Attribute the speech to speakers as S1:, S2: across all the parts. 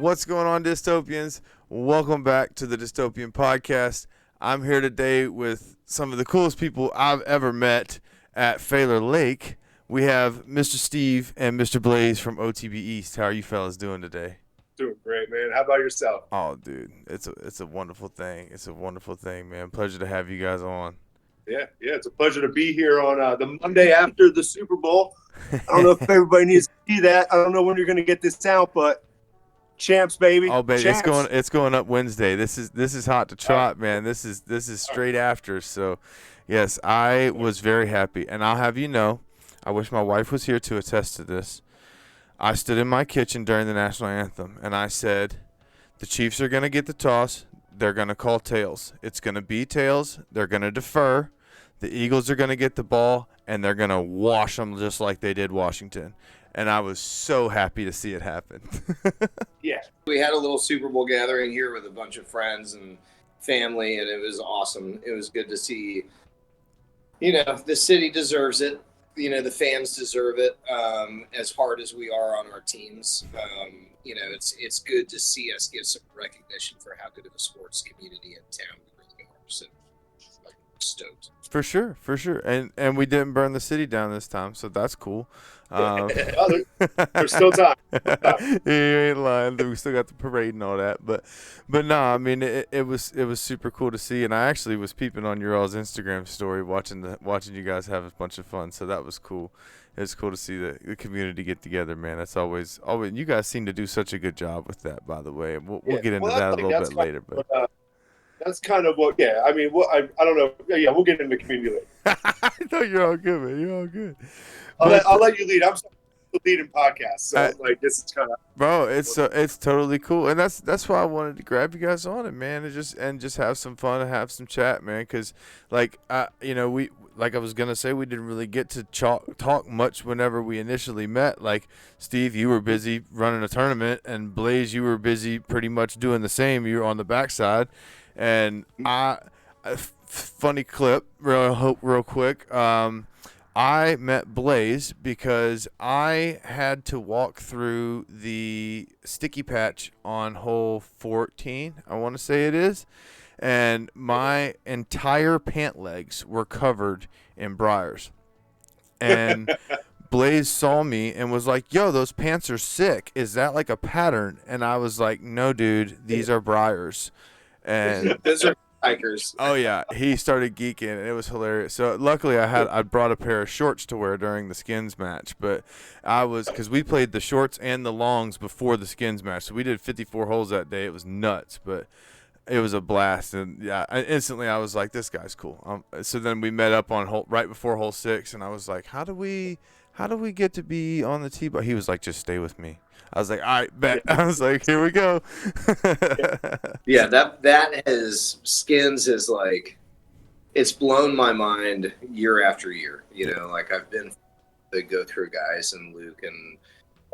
S1: What's going on, Dystopians? Welcome back to the Disctopian podcast. I'm here today with some of the coolest people I've ever met at Failure Lake. We have Mr. Steve and Mr. Blaze from OTB East. How are you fellas doing today?
S2: Doing great, man. How about yourself?
S1: Oh, dude, it's a wonderful thing. It's a wonderful thing, man. Pleasure to have you guys on.
S2: Yeah, it's a pleasure to be here on the Monday after the Super Bowl. I don't know if everybody needs to see that. I don't know when you're going to get this out, but champs, baby.
S1: Oh, baby,
S2: champs.
S1: it's going up Wednesday. This is hot to trot, man. This is straight after. So, yes, I was very happy, and I'll have you know, I wish my wife was here to attest to this. I stood in my kitchen during the national anthem, and I said, the Chiefs are going to get the toss. They're going to call tails. It's going to be tails. They're going to defer. The Eagles are going to get the ball, and they're going to wash them just like they did Washington. And I was so happy to see it happen.
S3: Yeah. We had a little Super Bowl gathering here with a bunch of friends and family, and it was awesome. It was good to see, the city deserves it. The fans deserve it, as hard as we are on our teams. It's good to see us get some recognition for how good of a sports community in town we really are. So, stoked.
S1: For sure. And we didn't burn the city down this time, so that's cool.
S2: There's still time.
S1: You ain't lying. We still got the parade and all that, but no, I mean it was super cool to see, and I actually was peeping on your all's Instagram story, watching you guys have a bunch of fun. So that was cool. It's cool to see the community get together, man. That's always. You guys seem to do such a good job with that, by the way. We'll get into that a little bit later, but.
S2: That's kind of what, yeah. I mean, I don't know. Yeah, we'll get into community later.
S1: I know you're all good, man. You're all good.
S2: I'll let you lead. I'm the leading podcast, so this is kind of. Bro,
S1: it's totally cool, and that's why I wanted to grab you guys on it, man, and just have some fun and have some chat, man. Because we I was gonna say, we didn't really get to talk much whenever we initially met. Like, Steve, you were busy running a tournament, and Blaze, you were busy pretty much doing the same. You were on the backside. And funny clip, real quick. I met Blaze because I had to walk through the sticky patch on hole 14, I want to say it is, and my entire pant legs were covered in briars. And Blaze saw me and was like, yo, those pants are sick. Is that like a pattern? And I was like, no, dude, these are briars. And
S3: those are hikers.
S1: Oh yeah, he started geeking, and it was hilarious. So luckily, I brought a pair of shorts to wear during the skins match. But because we played the shorts and the longs before the skins match, so we did 54 holes that day. It was nuts, but it was a blast. And yeah, instantly I was like, this guy's cool. So then we met up on right before hole 6, and I was like, how do we get to be on the tee? But he was like, just stay with me. I was like, all right, bet. I was like, here we go.
S3: Yeah, that skins is like, it's blown my mind year after year. I've been the go through guys and Luke and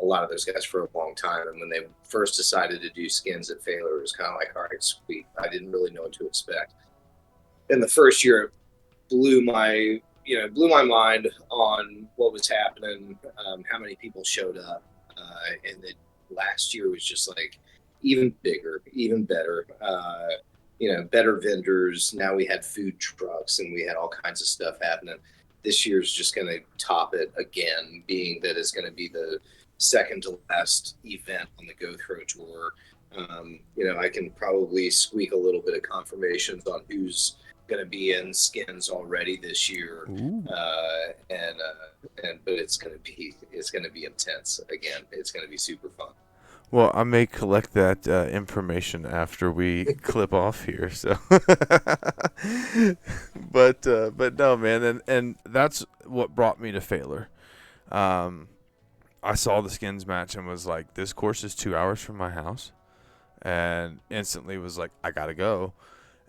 S3: a lot of those guys for a long time. And when they first decided to do skins at Failure, it was kind of like, all right, sweet. I didn't really know what to expect. In the first year, it blew my mind on what was happening, how many people showed up. And then last year was just like even bigger, even better, better vendors. Now we had food trucks and we had all kinds of stuff happening. This year's just going to top it again, being that it's going to be the second to last event on the Go Throw Tour. I can probably squeak a little bit of confirmations on who's going to be in skins already this year, but it's going to be intense again. It's going to be super fun.
S1: Well, I may collect that information after we clip off here. So, but no, man, and that's what brought me to Failure. I saw the skins match and was like, this course is 2 hours from my house, and instantly was like, I gotta go,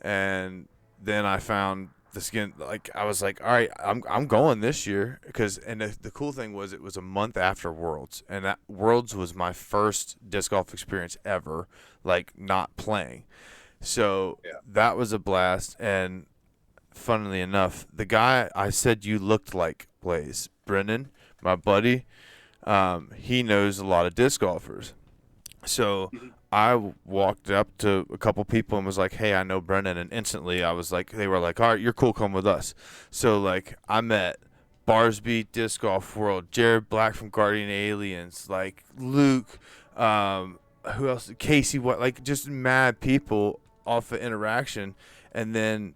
S1: and then I found the skin. Like, I was like, all right, I'm going this year, and the cool thing was it was a month after Worlds, and that Worlds was my first disc golf experience ever, like, not playing. So that was a blast. And funnily enough, the guy I said you looked like, Blaze, Brendan, my buddy, he knows a lot of disc golfers. So I walked up to a couple people and was like, "Hey, I know Brennan," and instantly I was like, they were like, "All right, you're cool, come with us." So like I met Barsby, Disc Golf World, Jared Black from Guardian Aliens, like Luke, who else? Casey, what? Like just mad people off of interaction, and then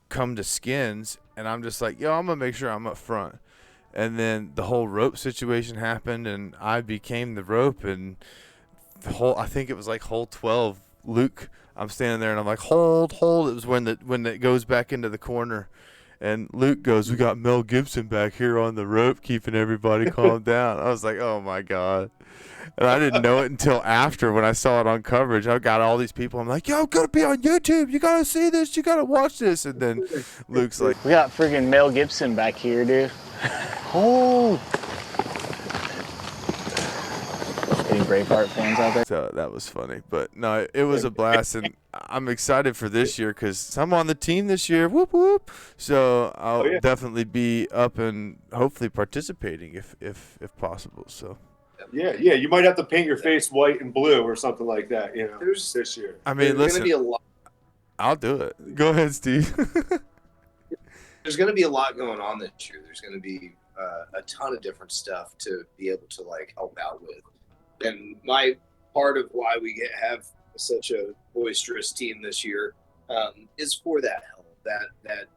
S1: come to Skins, and I'm just like, yo, I'm gonna make sure I'm up front. And then the whole rope situation happened, and I became the rope, and I think it was like hole 12. Luke, I'm standing there, and I'm like, hold. It was when it goes back into the corner. And Luke goes, "We got Mel Gibson back here on the rope, keeping everybody calm down." I was like, "Oh my god!" And I didn't know it until after when I saw it on coverage. I got all these people. I'm like, "Yo, gotta be on YouTube. You gotta see this. You gotta watch this." And then Luke's like,
S4: "We got friggin' Mel Gibson back here, dude." Oh. Any Braveheart fans out there?
S1: So that was funny, but no, it was a blast, and I'm excited for this year because I'm on the team this year. Whoop whoop! So I'll definitely be up and hopefully participating if possible. So
S2: yeah, you might have to paint your face white and blue or something like that. You know, this year.
S1: I mean,
S3: there's going to be a lot.
S1: I'll do it. Go ahead, Steve.
S3: There's going to be a lot going on this year. There's going to be a ton of different stuff to be able to like help out with. And my part of why we have such a boisterous team this year is for that help, that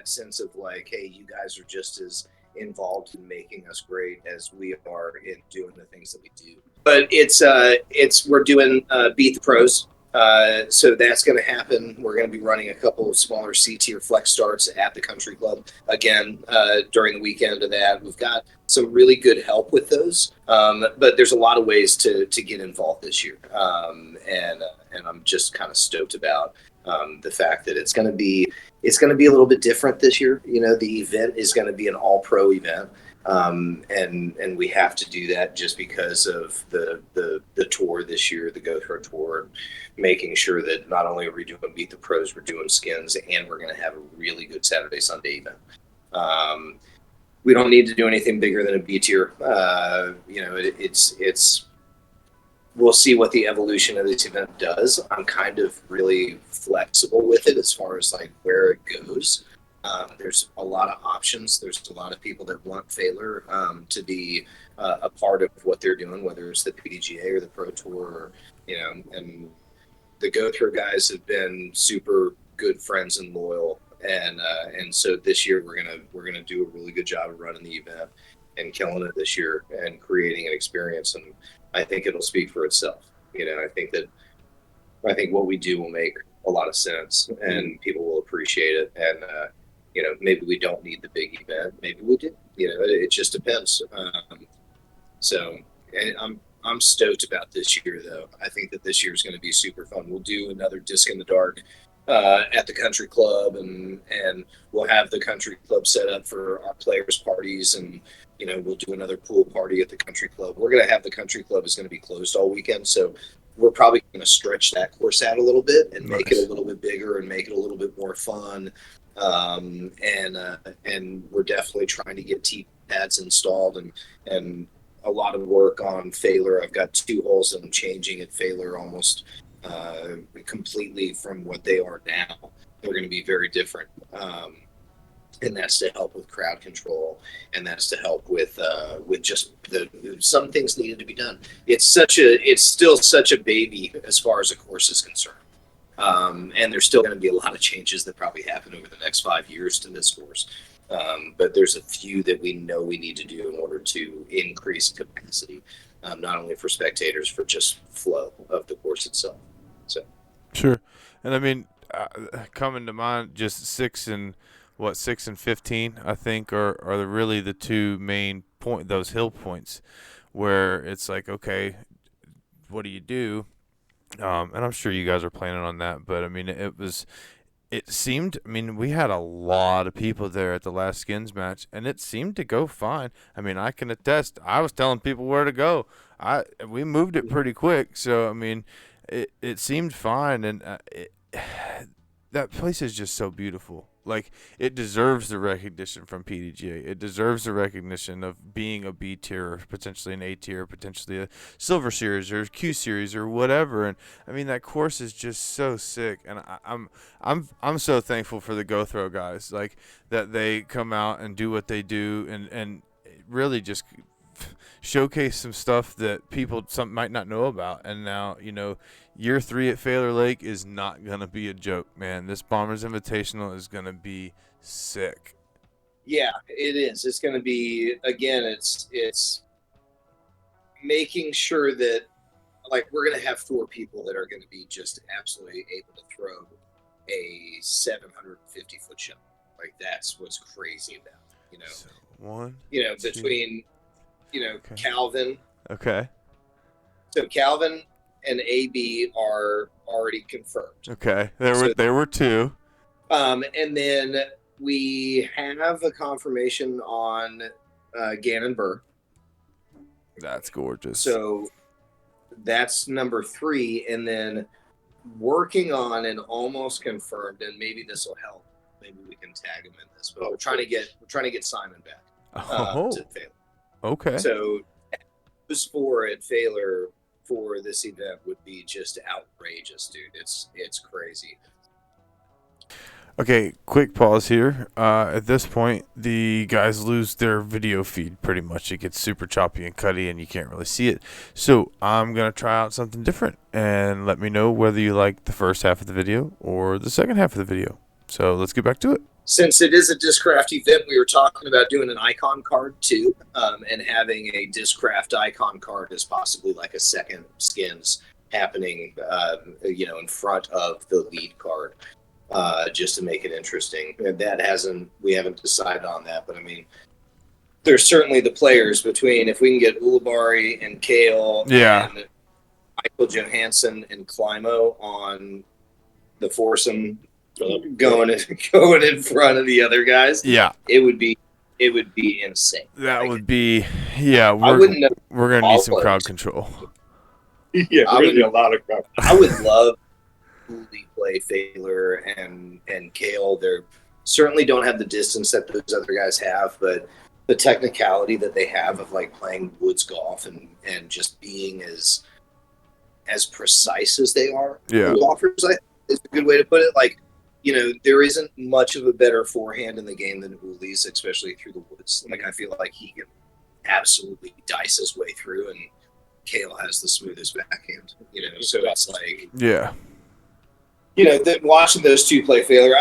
S3: sense of like, hey, you guys are just as involved in making us great as we are in doing the things that we do. But we're doing Beat the Pros. So that's going to happen. We're going to be running a couple of smaller C-tier flex starts at the country club again during the weekend of that. We've got some really good help with those, but there's a lot of ways to get involved this year, and I'm just kind of stoked about the fact that it's going to be a little bit different this year. You know, the event is going to be an all-pro event. And we have to do that just because of the tour this year, the Go Throw Tour, making sure that not only are we doing Beat the Pros, we're doing Skins, and we're going to have a really good Saturday, Sunday event. We don't need to do anything bigger than a B tier. You know, it's we'll see what the evolution of this event does. I'm kind of really flexible with it as far as like where it goes. There's a lot of options. There's a lot of people that want Failer to be a part of what they're doing, whether it's the PDGA or the Pro Tour, or, you know, and the Go Through guys have been super good friends and loyal. And so this year we're gonna do a really good job of running the event and killing it this year and creating an experience. And I think it'll speak for itself. You know, I think what we do will make a lot of sense and people will appreciate it. And, you know, maybe we don't need the big event. Maybe we do. You know, it just depends. So I'm stoked about this year, though. I think that this year is going to be super fun. We'll do another Disc in the Dark at the country club, and we'll have the country club set up for our players' parties, and you know, we'll do another pool party at the country club. We're going to have the country club is going to be closed all weekend, so we're probably going to stretch that course out a little bit and make it a little bit bigger and make it a little bit more fun. And we're definitely trying to get tee pads installed and a lot of work on Failer. I've got 2 holes that I'm changing at Failer almost completely from what they are now. They're going to be very different. And that's to help with crowd control, and that's to help with just some things needed to be done. It's still such a baby as far as the course is concerned. And there's still going to be a lot of changes that probably happen over the next 5 years to this course. But there's a few that we know we need to do in order to increase capacity, not only for spectators, for just flow of the course itself. So
S1: sure. And I mean, coming to mind, just 6 and 15, I think, are really the 2 main those hill points where it's like, okay, what do you do? And I'm sure you guys are planning on that, but I mean, it seemed, I mean, we had a lot of people there at the last Skins match, and it seemed to go fine. I mean, I can attest. I was telling people where to go. We moved it pretty quick, so I mean, it seemed fine, and that place is just so beautiful. Like, it deserves the recognition from PDGA. It deserves the recognition of being a B tier, or potentially an A tier, potentially a Silver Series or Q Series or whatever. And I mean, that course is just so sick. And I'm so thankful for the Go Throw guys, like, that they come out and do what they do, and really just showcase some stuff that people might not know about. And now, year 3 at Failure Lake is not going to be a joke, man. This Bombers Invitational is going to be sick.
S3: Yeah, it is. It's going to be, again, it's making sure that, like, we're going to have 4 people that are going to be just absolutely able to throw a 750-foot shot. Like, that's what's crazy about it,
S1: So, 1,
S3: between,
S1: Okay.
S3: Calvin.
S1: Okay.
S3: So Calvin and AB are already confirmed.
S1: Okay. There were 2.
S3: And then we have a confirmation on Gannon Burr.
S1: That's gorgeous.
S3: So that's number 3. And then working on and almost confirmed, and maybe this will help. Maybe we can tag him in this, but we're trying to get Simon back to Failure.
S1: Okay.
S3: So those 4 at Failure for this event would be just outrageous, dude. It's crazy.
S1: Okay, quick pause here. At this point, the guys lose their video feed pretty much. It gets super choppy and cutty, and you can't really see it. So I'm going to try out something different, and let me know whether you like the first half of the video or the second half of the video. So let's get back to it.
S3: Since it is a Discraft event, we were talking about doing an icon card too, and having a Discraft icon card as possibly like a second skins happening, in front of the lead card, just to make it interesting. We haven't decided on that, but I mean, there's certainly the players between, if we can get Ulibarri and Kale, and Michael Johansson and Climo on the foursome, going in front of the other guys.
S1: Yeah,
S3: it would be insane.
S1: That would be, we're gonna need some crowd control.
S2: Yeah, we're gonna need a lot of crowd.
S3: I would love to play Failure and Kale. They certainly don't have the distance that those other guys have, but the technicality that they have of like playing woods golf and just being as precise as they are. Golfers, is a good way to put it. Like, there isn't much of a better forehand in the game than Uli's, especially through the woods. Like, I feel like he can absolutely dice his way through, and Kale has the smoothest backhand. So it's like, watching those 2 play Failure,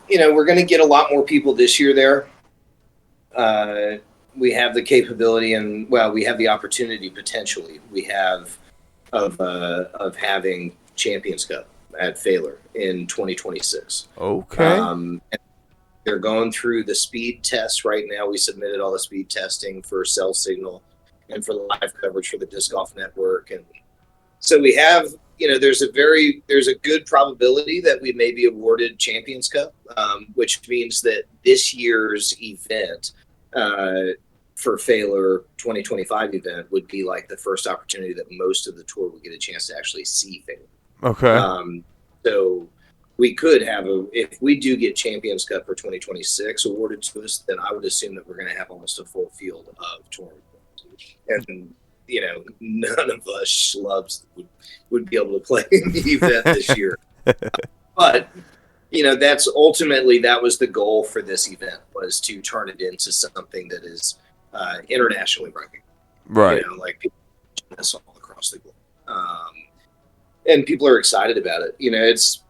S3: we're going to get a lot more people this year there. We have the capability, and we have the opportunity potentially. We have of having Champions Cup at Failure in 2026.
S1: Okay.
S3: They're going through the speed tests right now. We submitted all the speed testing for Cell Signal and for live coverage for the Disc Golf Network. And so we have, there's a good probability that we may be awarded Champions Cup, which means that this year's event for Failure 2025 event would be like the first opportunity that most of the tour would get a chance to actually see Failure.
S1: Okay.
S3: So we could have if we do get Champions Cup for 2026 awarded to us, then I would assume that we're going to have almost a full field of tournament. And, none of us schlubs would be able to play in the event this year. But, that was the goal for this event, was to turn it into something that is internationally recognized.
S1: Right.
S3: Like people this all across the globe. And people are excited about it.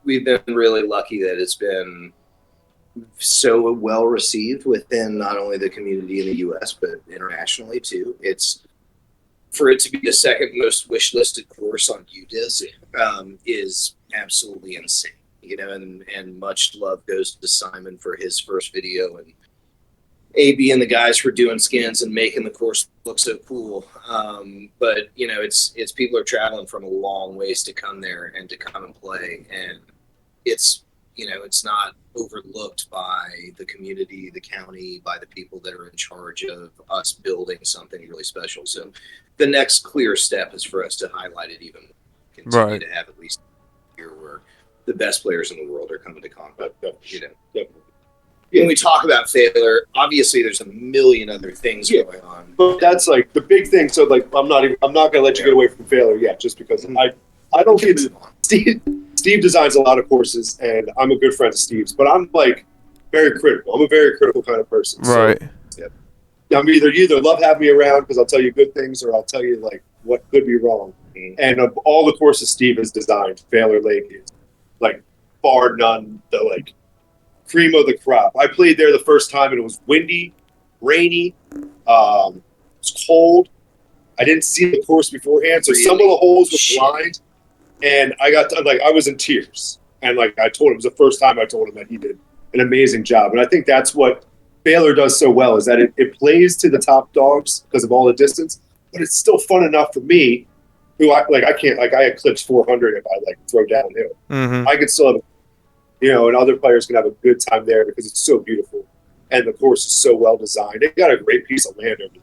S3: We've been really lucky that it's been so well received within not only the community in the U.S. but internationally too. It's for it to be the second most wish listed course on UDisc is absolutely insane. And much love goes to Simon for his first video, and AB and the guys for doing skins and making the course look so cool. But it's people are traveling from a long ways to come there and to come and play. And it's not overlooked by the community, the county, by the people that are in charge of us building something really special. So the next clear step is for us to highlight it even more. Continue to have at least a year where the best players in the world are coming to Concord. You know,
S2: Definitely.
S3: when we talk about failure, obviously there's a million other things going on.
S2: But that's like the big thing. So like, I'm not gonna let you get away from failure yet, just because I don't get Steve designs a lot of courses, and I'm a good friend of Steve's, but I'm like very critical. I'm a very critical kind of person.
S1: Right.
S2: So, yeah. You either love having me around because I'll tell you good things, or I'll tell you like what could be wrong. And of all the courses Steve has designed, Failure Lake is like bar none the like cream of the crop. I played there the first time, and it was windy, rainy, it was cold. I didn't see the course beforehand, so some of the holes were blind, and I was in tears. And like I told him, it was the first time I told him that he did an amazing job. And I think that's what Failure does so well, is that it plays to the top dogs because of all the distance, but it's still fun enough for me, who I eclipse 400 if I like throw downhill.
S1: Mm-hmm.
S2: I could still have, and other players can have a good time there because it's so beautiful and the course is so well designed. They got a great piece of land over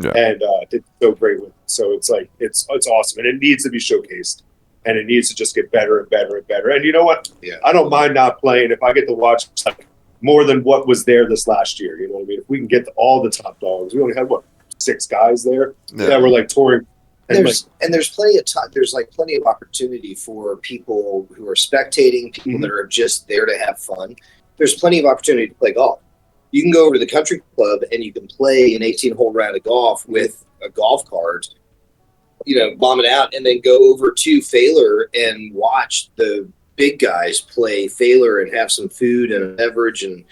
S2: there, and did so great with it. So it's like it's awesome, and it needs to be showcased, and it needs to just get better and better and better. And you know what?
S3: Yeah.
S2: I don't mind not playing if I get to watch like more than what was there this last year. You know what I mean? If we can get to all the top dogs, we only had 6 guys there that were like touring.
S3: And there's plenty of time. There's like plenty of opportunity for people who are spectating, people that are just there to have fun. There's plenty of opportunity to play golf. You can go over to the country club and you can play an 18-hole round of golf with a golf cart, bomb it out, and then go over to Failure and watch the big guys play Failure and have some food and a beverage and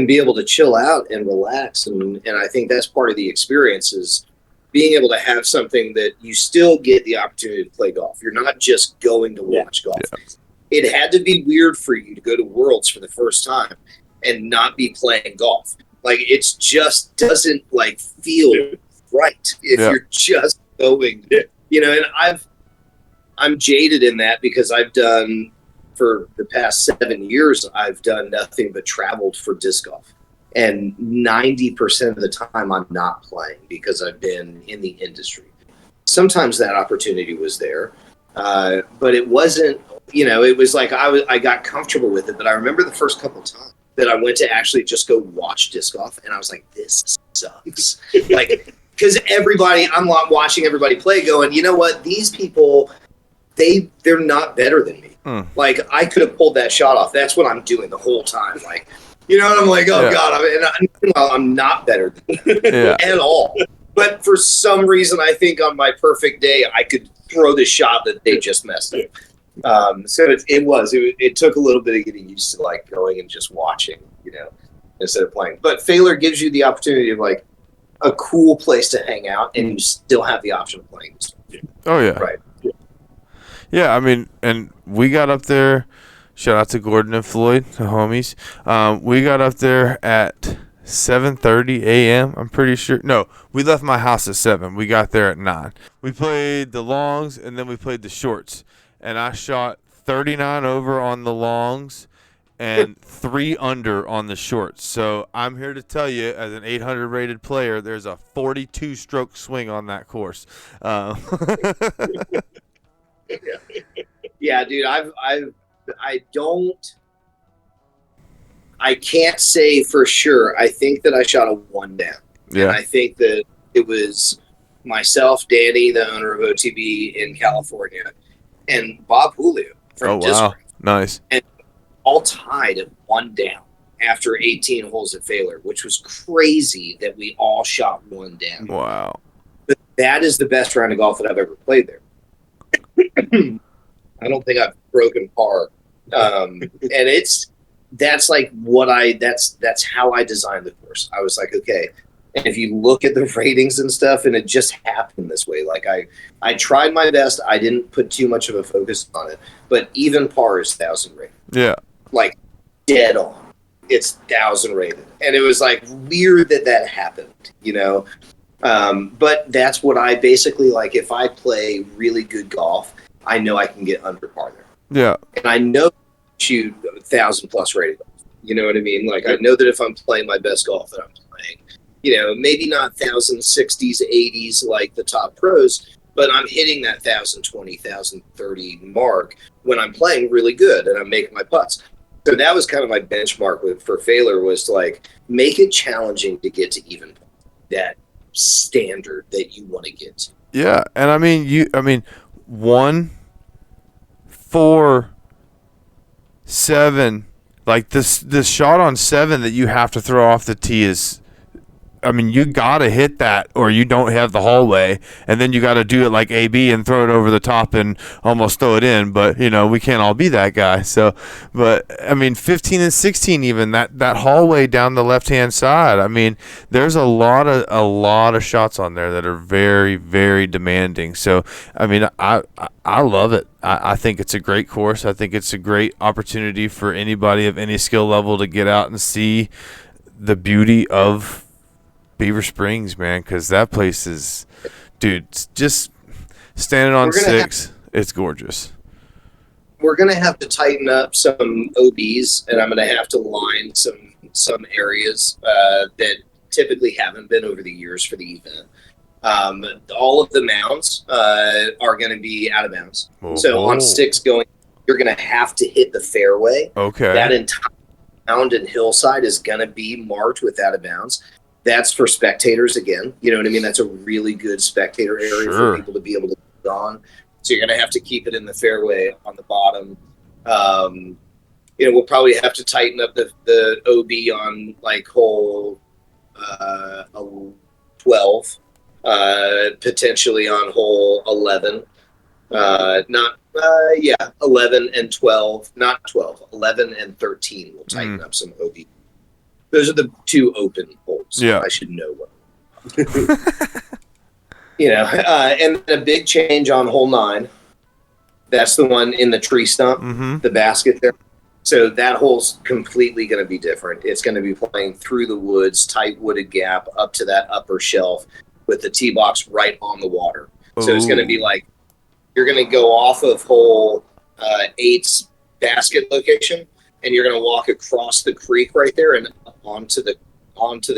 S3: be able to chill out and relax. And I think that's part of the experience, is being able to have something that you still get the opportunity to play golf. You're not just going to watch golf. Yeah. It had to be weird for you to go to Worlds for the first time and not be playing golf. Like, it just doesn't like feel right if you're just going. And I'm jaded in that because I've done, for the past 7 years, I've done nothing but traveled for disc golf. And 90% of the time I'm not playing because I've been in the industry. Sometimes that opportunity was there, but it wasn't, it was like I got comfortable with it. But I remember the first couple of times that I went to actually just go watch disc golf, and I was like, this sucks. Like, because I'm watching everybody play going, you know what, these people, they're not better than me. Like, I could have pulled that shot off. That's what I'm doing the whole time. Like, and I'm like, oh God, I'm not better than at all. But for some reason, I think on my perfect day, I could throw the shot that they just messed up. So it took a little bit of getting used to like going and just watching, instead of playing. But Failure gives you the opportunity of like a cool place to hang out, and you still have the option of playing.
S1: Oh yeah,
S3: right.
S1: Yeah, I mean, and we got up there. Shout out to Gordon and Floyd, the homies. We got up there at 7:30 a.m. I'm pretty sure. No, we left my house at 7. We got there at 9. We played the longs, and then we played the shorts. And I shot 39 over on the longs and 3 under on the shorts. So I'm here to tell you, as an 800 rated player, there's a 42 stroke swing on that course.
S3: Yeah, dude, I can't say for sure. I think that I shot a 1 down.
S1: Yeah.
S3: And I think that it was myself, Danny, the owner of OTB in California, and Bob Julio from Disctopian.
S1: Nice.
S3: And all tied at 1 down after 18 holes at Failure, which was crazy that we all shot 1 down.
S1: Wow.
S3: But that is the best round of golf that I've ever played there. I don't think I've broken par. And that's how I designed the course. I was like, okay. And if you look at the ratings and stuff, and it just happened this way. Like I tried my best. I didn't put too much of a focus on it, but even par is 1,000 rated.
S1: Yeah.
S3: Like dead on. It's 1,000 rated. And it was like weird that happened, but that's what I basically like. If I play really good golf, I know I can get under par there.
S1: Yeah.
S3: And I know shoot 1,000+ rated golf. You know what I mean? Like, I know that if I'm playing my best golf that I'm playing, maybe not 1,060s, 80s like the top pros, but I'm hitting that 1,020, 1,030 mark when I'm playing really good and I'm making my putts. So that was kind of my benchmark for failure, was to like make it challenging to get to even that standard that you want to get to.
S1: Yeah, and I mean 1, 4, 7, like this shot on 7 that you have to throw off the tee is, I mean, you gotta hit that or you don't have the hallway, and then you gotta do it like AB and throw it over the top and almost throw it in. But we can't all be that guy. So, but I mean, 15 and 16, even that hallway down the left hand side. I mean, there's a lot of shots on there that are very, very demanding. So, I mean, I love it. I think it's a great course. I think it's a great opportunity for anybody of any skill level to get out and see the beauty of Beaver Springs, man, because that place is, dude, just standing on 6, it's gorgeous.
S3: We're gonna have to tighten up some OBs, and I'm gonna have to line some areas that typically haven't been over the years for the event. All of the mounds are going to be out of bounds.
S1: Oh.
S3: So on 6 going, you're going to have to hit the fairway.
S1: Okay.
S3: That entire mound and hillside is going to be marked with out of bounds. That's for spectators again. You know what I mean? That's a really good spectator area for people to be able to put on. So you're going to have to keep it in the fairway on the bottom. We'll probably have to tighten up the OB on like hole 12. Potentially on hole 11, 11 and 12, not 12, 11 and 13 will tighten up some OB. Those are the 2 open holes.
S1: Yeah.
S3: I should know what. And a big change on hole 9. That's the one in the tree stump, the basket there. So that hole's completely going to be different. It's going to be playing through the woods, tight wooded gap up to that upper shelf, with the tee box right on the water. So it's going to be like, you're going to go off of hole 8's basket location, and you're going to walk across the creek right there and up onto the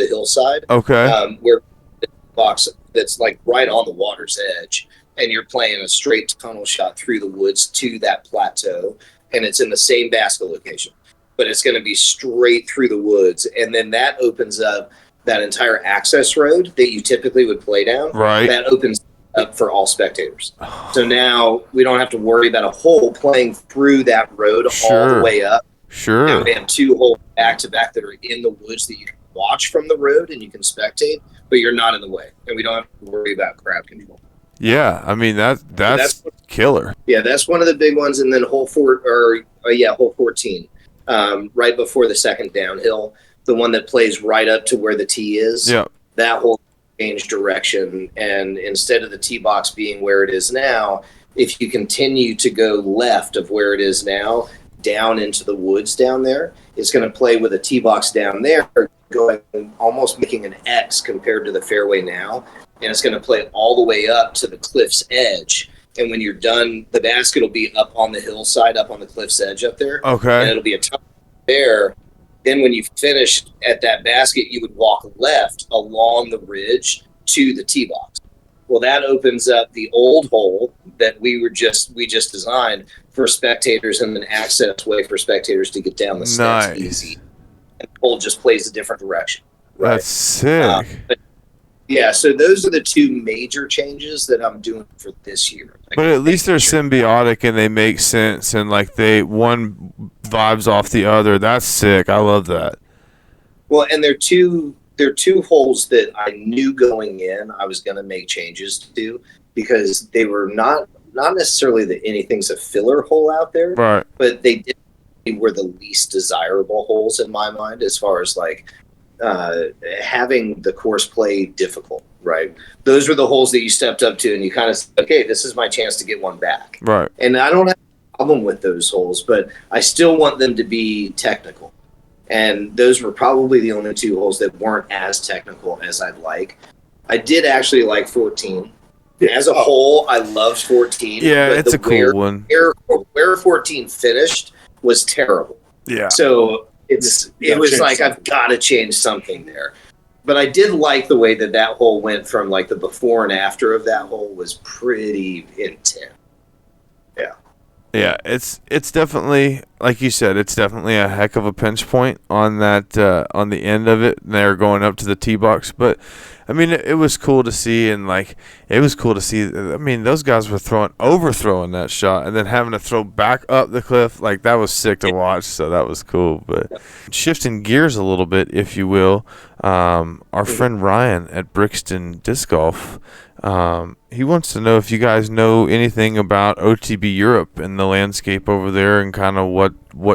S3: hillside.
S1: Okay.
S3: Where the box that's like right on the water's edge, and you're playing a straight tunnel shot through the woods to that plateau, and it's in the same basket location, but it's going to be straight through the woods, and then that opens up that entire access road that you typically would play down.
S1: Right.
S3: That opens up for all spectators. So now we don't have to worry about a hole playing through that road all the way up.
S1: Sure.
S3: Now we have 2 holes back to back that are in the woods that you can watch from the road and you can spectate, but you're not in the way, and we don't have to worry about crowd control.
S1: Yeah, I mean that's killer.
S3: Yeah, that's one of the big ones. And then hole 14, right before the second downhill. The one that plays right up to where the tee is, that hole changed direction. And instead of the tee box being where it is now, if you continue to go left of where it is now, down into the woods down there, it's going to play with a tee box down there, going almost making an X compared to the fairway now. And it's going to play all the way up to the cliff's edge. And when you're done, the basket will be up on the hillside, up on the cliff's edge up there.
S1: Okay.
S3: And it'll be a tunnel there. Then when you finish at that basket, you would walk left along the ridge to the tee box. Well, that opens up the old hole that we just designed for spectators, and an access way for spectators to get down the steps easy. And the hole just plays a different direction. Right?
S1: That's sick.
S3: So those are the 2 major changes that I'm doing for this year.
S1: But at least they're symbiotic and they make sense, and like one vibes off the other. That's sick. I love that. Well,
S3: and they're two holes that I knew going in I was going to make changes to, because they were not necessarily that anything's a filler hole out there,
S1: right?
S3: But they were the least desirable holes in my mind, as far as like having the course play difficult, right? Those were the holes that you stepped up to and you kind of said, okay, this is my chance to get one back.
S1: Right.
S3: And I don't have a problem with those holes, but I still want them to be technical. And those were probably the only 2 holes that weren't as technical as I'd like. I did actually like 14. As a whole, I loved 14.
S1: Yeah, it's a cool one.
S3: Where 14 finished was terrible.
S1: Yeah.
S3: So it was like, I've got to change something there. But I did like the way that hole went from like the before and after of that hole was pretty intense. Yeah.
S1: Yeah, it's definitely, like you said, it's definitely a heck of a pinch point on that on the end of it. They're going up to the tee box, but I mean, it was cool to see, and like it was cool to see. I mean, those guys were overthrowing that shot, and then having to throw back up the cliff. Like that was sick to watch. So that was cool. But shifting gears a little bit, if you will, our friend Ryan at Brixton Disc Golf. He wants to know if you guys know anything about OTB Europe and the landscape over there, and kind of what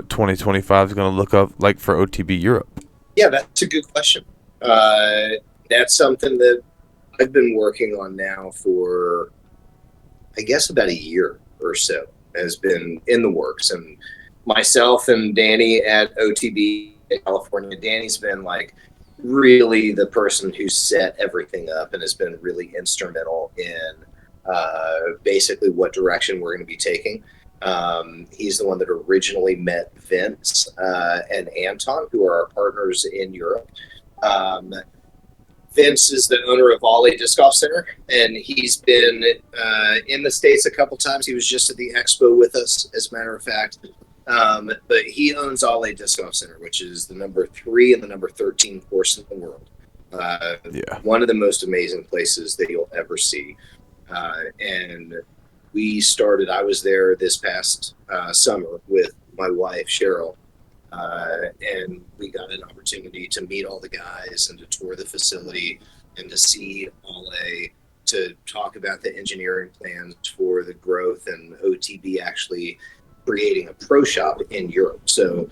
S1: 2025 is going to look up like for OTB Europe.
S3: Yeah, that's a good question. That's something that I've been working on now for, I guess, about a year or so. Has been in the works, and myself and Danny at OTB in California. Danny's been like really the person who set everything up and has been really instrumental in basically what direction we're going to be taking. He's the one that originally met Vince and Anton, who are our partners in Europe. Vince is the owner of Ollie Disc Golf Center, and he's been in the States a couple times. He was just at the expo with us, as a matter of fact. But he owns Ollie Disc Golf Center, which is the number 3 and the number 13 course in the world. One of the most amazing places that you'll ever see. And I was there this past summer with my wife, Cheryl, and we got an opportunity to meet all the guys and to tour the facility and to see Ollie, to talk about the engineering plans for the growth and OTB actually creating a pro shop in Europe. So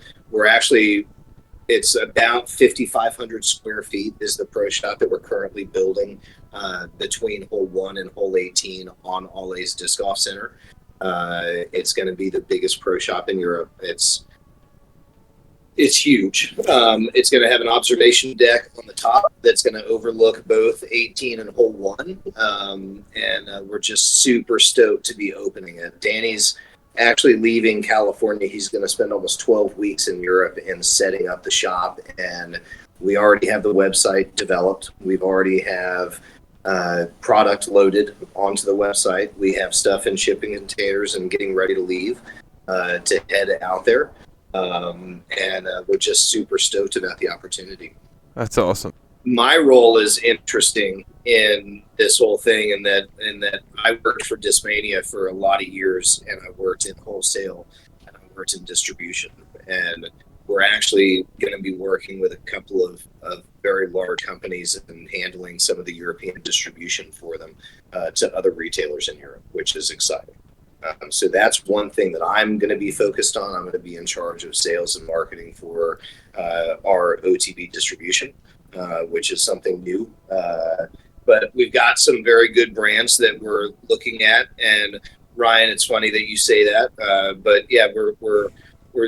S3: it's about 5,500 square feet is the pro shop that we're currently building between hole 1 and hole 18 on Ollie's Disc Golf Center. It's going to be the biggest pro shop in Europe. It's huge. It's going to have an observation deck on the top that's going to overlook both 18 and hole 1. And we're just super stoked to be opening it. Danny's actually leaving California. He's going to spend almost 12 weeks in Europe in setting up the shop, and we already have the website developed. We've already have product loaded onto the website. We have stuff in shipping containers and getting ready to leave to head out there. And we're just super stoked about the opportunity.
S1: That's awesome.
S3: My role is interesting in this whole thing, in that I worked for Discmania for a lot of years, and I worked in wholesale and I worked in distribution, and we're actually going to be working with a couple of very large companies and handling some of the European distribution for them to other retailers in Europe, which is exciting. So that's one thing that I'm going to be focused on. I'm going to be in charge of sales and marketing for our OTB distribution, which is something new. But we've got some very good brands that we're looking at. And Ryan, it's funny that you say that, but yeah, we're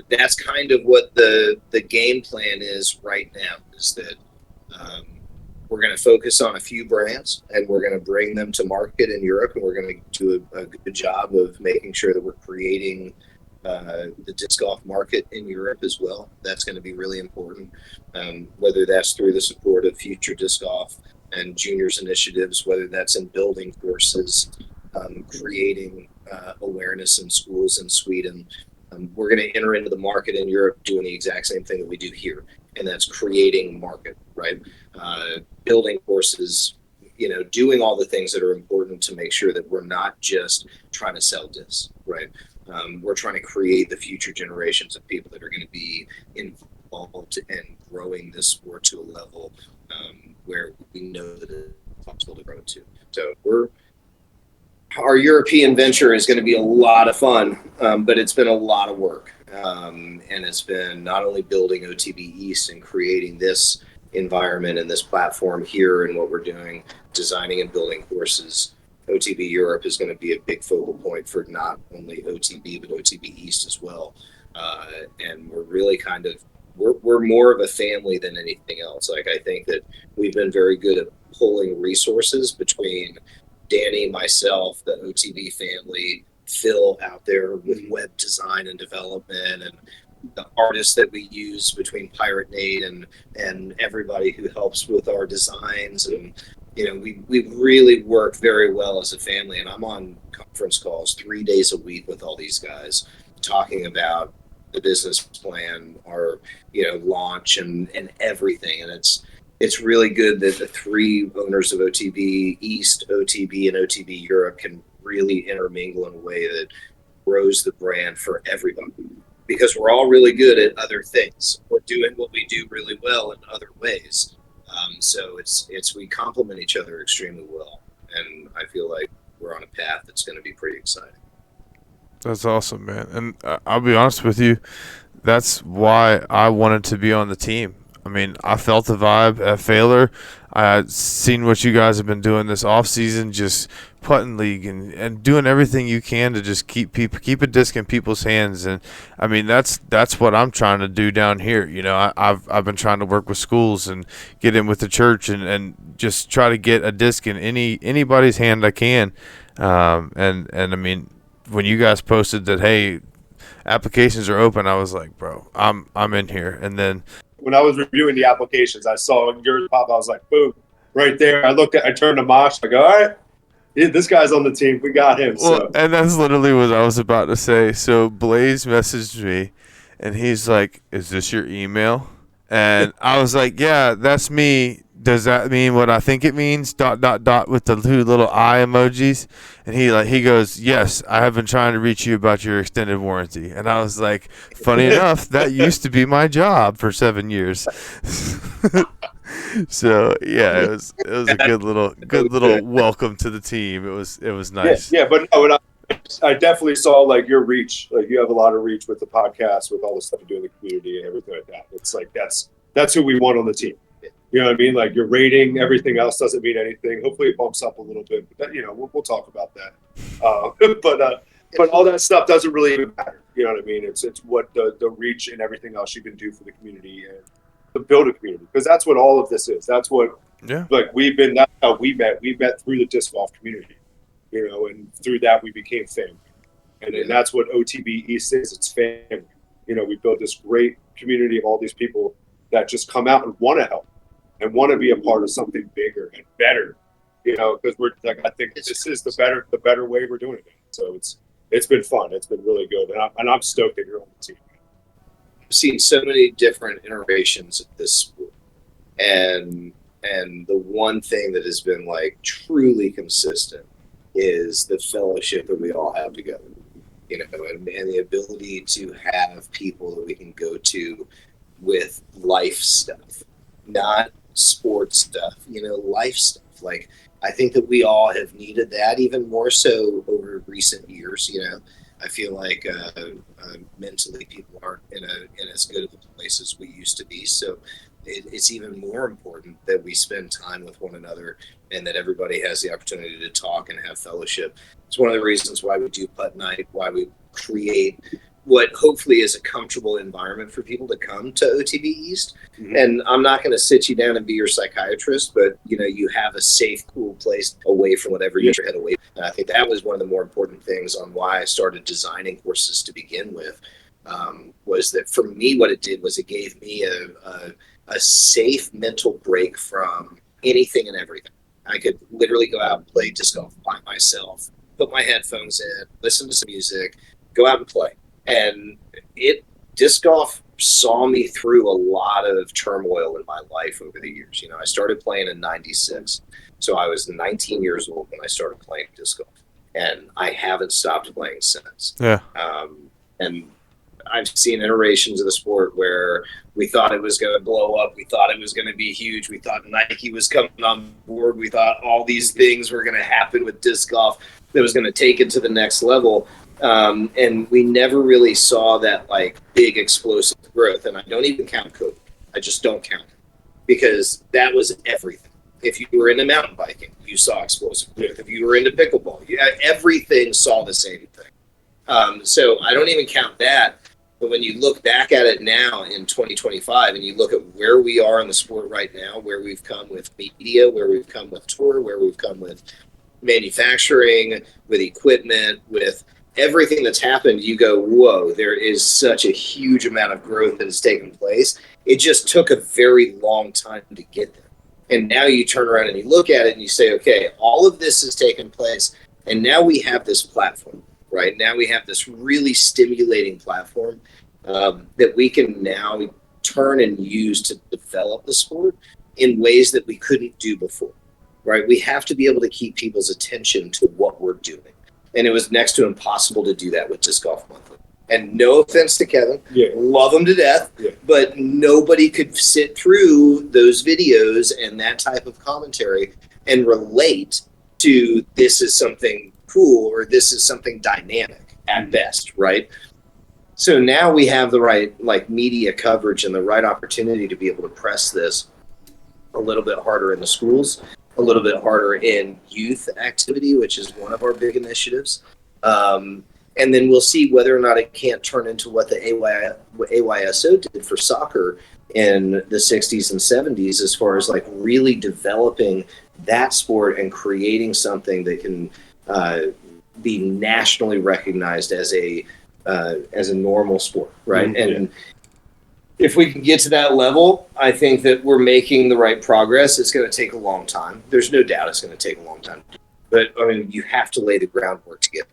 S3: that's kind of what the game plan is right now. Is that we're going to focus on a few brands, and we're going to bring them to market in Europe, and we're going to do a good job of making sure that we're creating the disc golf market in Europe as well. That's going to be really important, whether that's through the support of Future Disc Golf and juniors initiatives, whether that's in building courses, creating awareness in schools in Sweden. We're going to enter into the market in Europe doing the exact same thing that we do here, and that's creating market, right? Building courses, doing all the things that are important to make sure that we're not just trying to sell discs, right? We're trying to create the future generations of people that are going to be involved in growing this sport to a level where we know that it's possible to grow to. So our European venture is going to be a lot of fun, but it's been a lot of work. And it's been not only building OTB East and creating this environment and this platform here and what we're doing, designing and building courses. OTB Europe is going to be a big focal point for not only OTB, but OTB East as well. And we're really we're more of a family than anything else. Like, I think that we've been very good at pulling resources between Danny, myself, the OTB family, Phil out there with web design and development, and the artists that we use between Pirate Nate and everybody who helps with our designs. And we really work very well as a family, and I'm on conference calls 3 days a week with all these guys talking about the business plan, our launch, and everything. And it's really good that the three owners of OTB East, OTB, and OTB Europe can really intermingle in a way that grows the brand for everybody, because we're all really good at other things. We're doing what we do really well in other ways. So we complement each other extremely well, and I feel like we're on a path that's going to be pretty exciting.
S1: That's awesome, man. And I'll be honest with you, that's why I wanted to be on the team. I mean, I felt the vibe at Failure. I had seen what you guys have been doing this off season, just putting league and doing everything you can to just keep a disc in people's hands. And I mean, that's what I'm trying to do down here. I've been trying to work with schools and get in with the church and just try to get a disc in anybody's hand I can. And I mean, when you guys posted that, hey, applications are open, I was like, bro, I'm in here. And then
S2: when I was reviewing the applications, I saw yours pop. I was like, boom, right there. I turned to Mosh. I go, all right, yeah, this guy's on the team. We got him.
S1: Well, and that's literally what I was about to say. So Blaze messaged me, and he's like, is this your email? And I was like, yeah, that's me. Does that mean what I think it means? ... with the two little eye emojis. And he goes, yes, I have been trying to reach you about your extended warranty. And I was like, funny enough, that used to be my job for 7 years. So yeah, it was a good little welcome to the team. It was nice.
S2: Yeah, but no, I definitely saw like your reach. Like you have a lot of reach with the podcast, with all the stuff you do in the community and everything like that. It's like that's who we want on the team. You know what I mean? Like your rating, everything else doesn't mean anything. Hopefully it bumps up a little bit, but that, we'll talk about that. But all that stuff doesn't really even matter. You know what I mean? It's what the reach and everything else you can do for the community and to build a community, because that's what all of this is. That's what that's how we met. We met through the disc golf community, and through that we became family. And that's what OTB East is. It's family. We built this great community of all these people that just come out and want to help and want to be a part of something bigger and better, because we're like, I think this is the better way we're doing it. So it's been fun. It's been really good. And I'm stoked that you're on the team.
S3: I've seen so many different iterations of this sport. And the one thing that has been like truly consistent is the fellowship that we all have together, and the ability to have people that we can go to with life stuff, not sports stuff, life stuff. Like, I think that we all have needed that even more so over recent years. I feel like mentally people aren't in as good of a place as we used to be. So it's even more important that we spend time with one another and that everybody has the opportunity to talk and have fellowship. It's one of the reasons why we do Putt Night, why we create what hopefully is a comfortable environment for people to come to OTB East. Mm-hmm. And I'm not going to sit you down and be your psychiatrist, but you have a safe, cool place away from whatever you head away. And I think that was one of the more important things on why I started designing courses to begin with. Was that for me, what it did was it gave me a safe mental break from anything and everything. I could literally go out and play disc golf by myself, put my headphones in, listen to some music, go out and play. And disc golf saw me through a lot of turmoil in my life over the years. I started playing in '96, so I was 19 years old when I started playing disc golf, and I haven't stopped playing since.
S1: Yeah.
S3: And I've seen iterations of the sport where we thought it was going to blow up, we thought it was going to be huge, we thought Nike was coming on board, we thought all these things were going to happen with disc golf that was going to take it to the next level. And we never really saw that like big explosive growth. And I don't even count COVID. I just don't count it, because that was everything. If you were into mountain biking, you saw explosive growth. If you were into pickleball, everything saw the same thing. So I don't even count that. But when you look back at it now in 2025 and you look at where we are in the sport right now, where we've come with media, where we've come with tour, where we've come with manufacturing, with equipment, with everything that's happened, you go, whoa, there is such a huge amount of growth that has taken place. It just took a very long time to get there. And now you turn around and you look at it and you say, okay, all of this has taken place. And now we have this platform, right? Now we have this really stimulating platform that we can now turn and use to develop the sport in ways that we couldn't do before, right? We have to be able to keep people's attention to what we're doing. And it was next to impossible to do that with Disc Golf Monthly. And no offense to Kevin, love him to death, but nobody could sit through those videos and that type of commentary and relate to this is something cool or this is something dynamic at best, right? So now we have the right like media coverage and the right opportunity to be able to press this a little bit harder in the schools, a little bit harder in youth activity, which is one of our big initiatives. And then we'll see whether or not it can't turn into what the AYSO did for soccer in the 60s and 70s, as far as like really developing that sport and creating something that can be nationally recognized as a normal sport, right? Mm-hmm. And if we can get to that level, I think that we're making the right progress. It's going to take a long time. There's no doubt it's going to take a long time. But, I mean, you have to lay the groundwork to get.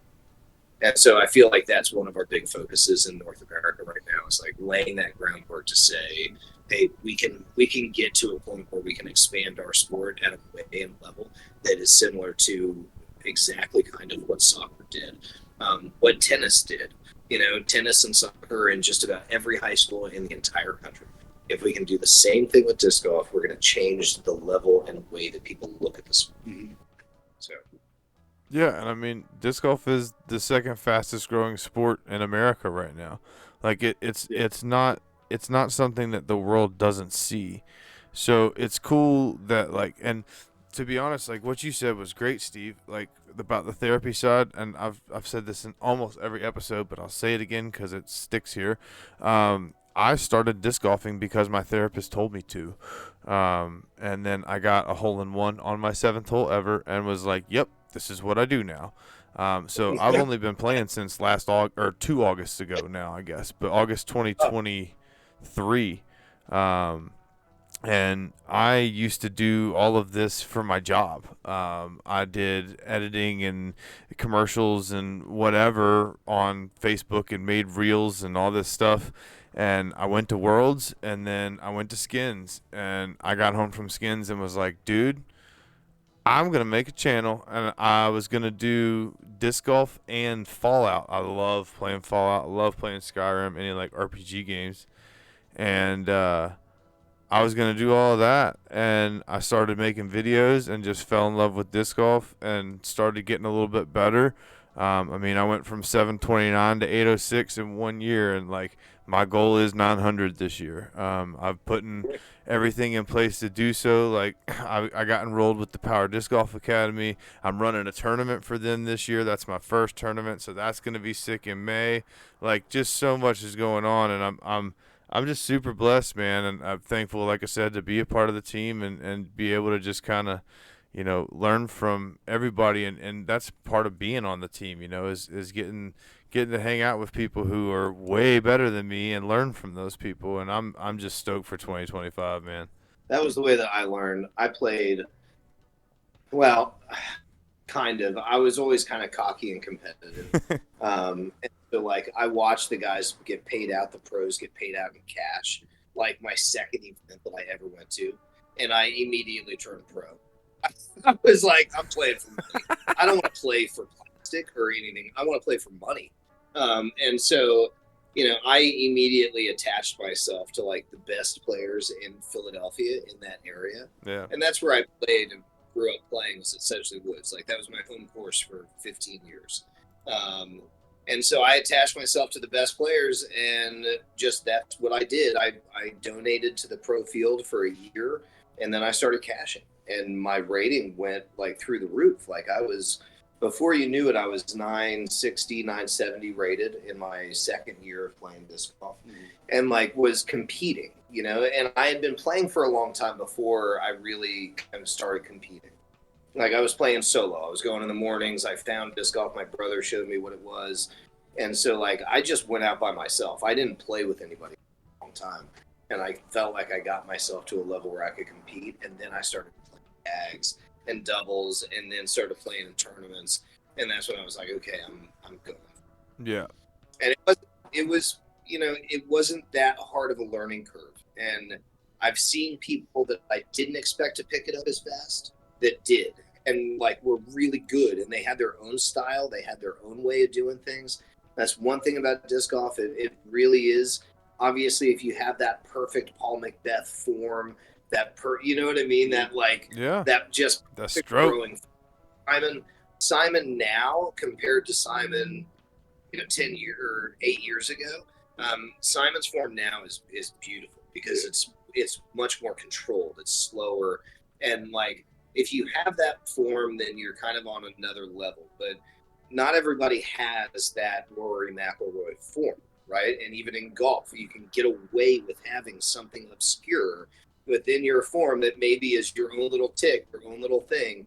S3: And so I feel like that's one of our big focuses in North America right now, is like laying that groundwork to say, hey, we can get to a point where we can expand our sport at a way and level that is similar to exactly kind of what soccer did, what tennis did. You know, tennis and soccer in just about every high school in the entire country. If we can do the same thing with disc golf, we're going to change the level and way that people look at the sport. Mm-hmm. So,
S1: yeah, and I mean, disc golf is the second fastest growing sport in America right now. Like it's not something that the world doesn't see. So it's cool that like, and to be honest, like what you said was great, Steve. Like about the therapy side, and I've said this in almost every episode, but I'll say it again because it sticks here. I started disc golfing because my therapist told me to, and then I got a hole-in-one on my 7th hole ever, and was like, "Yep, this is what I do now." So I've only been playing since last August, or 2 Augusts ago now, I guess, but August 2023. And I used to do all of this for my job. I did editing and commercials and whatever on Facebook and made reels and all this stuff. And I went to Worlds, and then I went to Skins. And I got home from Skins and was like, dude, I'm going to make a channel. And I was going to do disc golf and Fallout. I love playing Fallout. I love playing Skyrim, any like RPG games. And I was going to do all of that, and I started making videos and just fell in love with disc golf and started getting a little bit better. I mean, I went from 729 to 806 in 1 year, and like my goal is 900 this year. I've put everything in place to do so. Like I got enrolled with the Power Disc Golf Academy. I'm running a tournament for them this year. That's my first tournament, so that's going to be sick in May. Like just so much is going on, and I'm just super blessed, man, and I'm thankful, like I said, to be a part of the team and be able to just kind of, you know, learn from everybody, and that's part of being on the team, you know, is getting to hang out with people who are way better than me and learn from those people, and I'm just stoked for 2025, man.
S3: That was the way that I learned. I played, well, kind of. I was always kind of cocky and competitive. And so, like, I watched the guys get paid out, the pros get paid out in cash, like my second event that I ever went to. And I immediately turned pro. I was like, I'm playing for money. I don't want to play for plastic or anything. I want to play for money. And so, you know, I immediately attached myself to, like, the best players in Philadelphia in that area.
S1: Yeah.
S3: And that's where I played and grew up playing, was at Sedgley Woods. Like, that was my home course for 15 years. And so I attached myself to the best players, and just that's what I did. I donated to the pro field for a year, and then I started cashing. And my rating went, like, through the roof. Like, I was, before you knew it, I was 960, 970 rated in my second year of playing disc golf. Mm-hmm. And, like, was competing, you know. And I had been playing for a long time before I really kind of started competing. Like I was playing solo. I was going in the mornings. I found disc golf. My brother showed me what it was. And so like I just went out by myself. I didn't play with anybody for a long time. And I felt like I got myself to a level where I could compete. And then I started playing tags and doubles and then started playing in tournaments. And that's when I was like, okay, I'm going.
S1: Yeah.
S3: And it was, you know, it wasn't that hard of a learning curve. And I've seen people that I didn't expect to pick it up as fast that did, and like were really good, and they had their own style, they had their own way of doing things. That's one thing about disc golf. It really is. Obviously, if you have that perfect Paul Macbeth form, you know what I mean? That like,
S1: Yeah.
S3: that just
S1: The stroke.
S3: growing. Simon now compared to Simon, you know, 10 years or 8 years ago, Simon's form now is beautiful because it's much more controlled. It's slower, and like if you have that form, then you're kind of on another level. But not everybody has that Rory McIlroy form, right? And even in golf, you can get away with having something obscure within your form that maybe is your own little tick, your own little thing.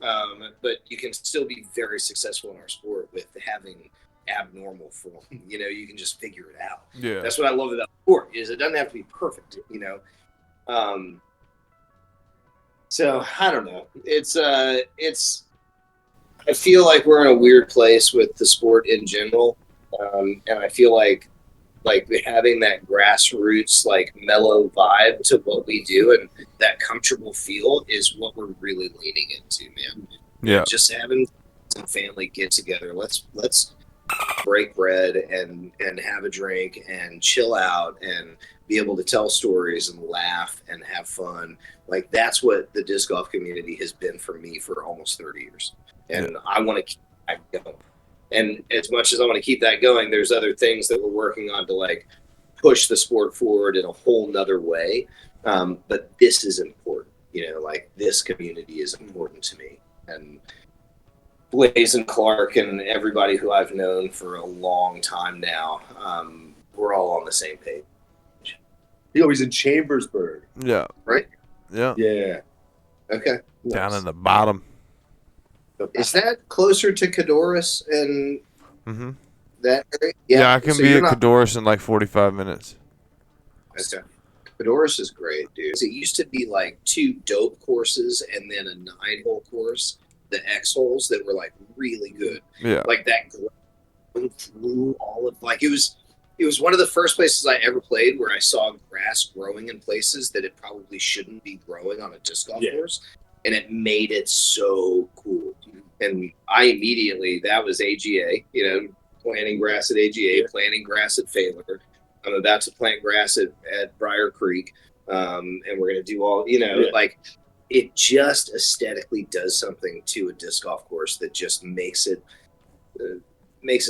S3: But you can still be very successful in our sport with having abnormal form. You know, you can just figure it out.
S1: Yeah.
S3: That's what I love about sport, is it doesn't have to be perfect, you know. So I don't know. It's I feel like we're in a weird place with the sport in general. And I feel like having that grassroots, like mellow vibe to what we do and that comfortable feel is what we're really leaning into, man.
S1: Yeah.
S3: Just having some family get together. Let's break bread and have a drink and chill out and be able to tell stories and laugh and have fun. Like that's what the disc golf community has been for me for almost 30 years. And I want to keep that going. And as much as I want to keep that going, there's other things that we're working on to like push the sport forward in a whole nother way. But this is important, you know, like this community is important to me. And Blaze and Clark and everybody who I've known for a long time now, we're all on the same page.
S2: You know, he's in Chambersburg.
S1: Yeah.
S3: Right?
S1: Yeah.
S2: Yeah.
S3: Okay.
S1: Down
S3: Nice.
S1: in the bottom.
S3: Is that closer to Cadorus and
S1: Mm-hmm.
S3: that area?
S1: Yeah, I can
S3: so
S1: be
S3: you're
S1: at
S3: not-
S1: Cadorus in like 45 minutes.
S3: Okay. Cadorus is great, dude. It used to be like 2 dope courses and then a 9-hole course, the X holes that were like really good.
S1: Yeah.
S3: Like that going through all of like it was one of the first places I ever played where I saw grass growing in places that it probably shouldn't be growing on a disc golf course, and it made it so cool. And I immediately, that was AGA, you know, planting grass at AGA, planting grass at Failer. I'm about to plant grass at Briar Creek, and we're going to do all, you know, like it just aesthetically does something to a disc golf course that just makes it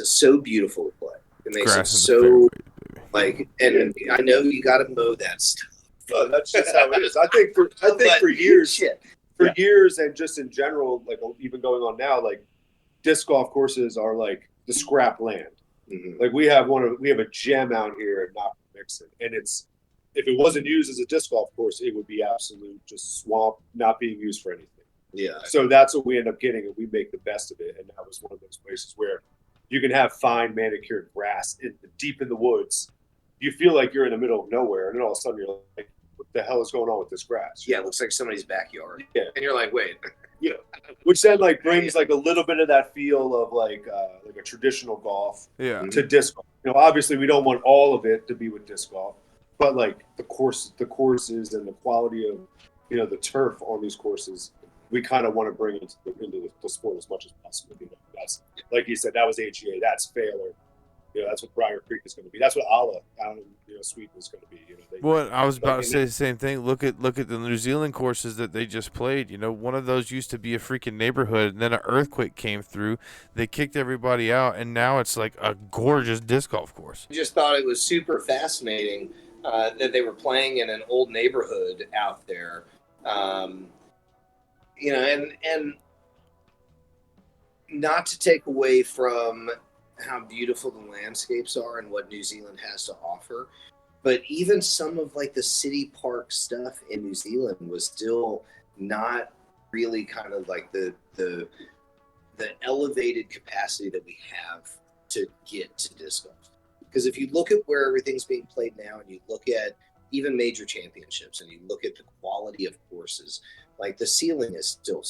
S3: so beautiful to play. It makes
S1: Grass
S3: it
S1: in the
S3: so
S1: fairway, baby.
S3: like, and I know you got to mow that stuff.
S2: Oh, that's just how it is. I think for years, years, and just in general, like even going on now, like disc golf courses are like the scrap land.
S3: Mm-hmm.
S2: Like we have a gem out here at Knox Mixon, and it's, if it wasn't used as a disc golf course, it would be absolute just swamp, not being used for anything.
S3: Yeah.
S2: So that's what we end up getting, and we make the best of it. And that was one of those places where you can have fine manicured grass deep in the woods. You feel like you're in the middle of nowhere, and then all of a sudden you're like, what the hell is going on with this grass?
S3: Yeah, it looks like somebody's backyard.
S2: Yeah.
S3: And you're like, wait.
S2: You know, which then like brings like a little bit of that feel of like a traditional golf to disc golf. You know, obviously we don't want all of it to be with disc golf, but like the courses and the quality of, you know, the turf on these courses, we kind of want to bring into the sport as much as possible. You know, that's, like you said, that was AGA, that's Failer. You know, that's what Briar Creek is going to be. That's what Allah down in, you know, Sweden is going to be. You know,
S1: Well, I was about to say the same thing. Look at the New Zealand courses that they just played. You know, one of those used to be a freaking neighborhood, and then an earthquake came through. They kicked everybody out, and now it's like a gorgeous disc golf course.
S3: I just thought it was super fascinating that they were playing in an old neighborhood out there. You know, and not to take away from how beautiful the landscapes are and what New Zealand has to offer, but even some of like the city park stuff in New Zealand was still not really kind of like the elevated capacity that we have to get to disc golf. Because if you look at where everything's being played now, and you look at even major championships, and you look at the quality of courses, like the ceiling is still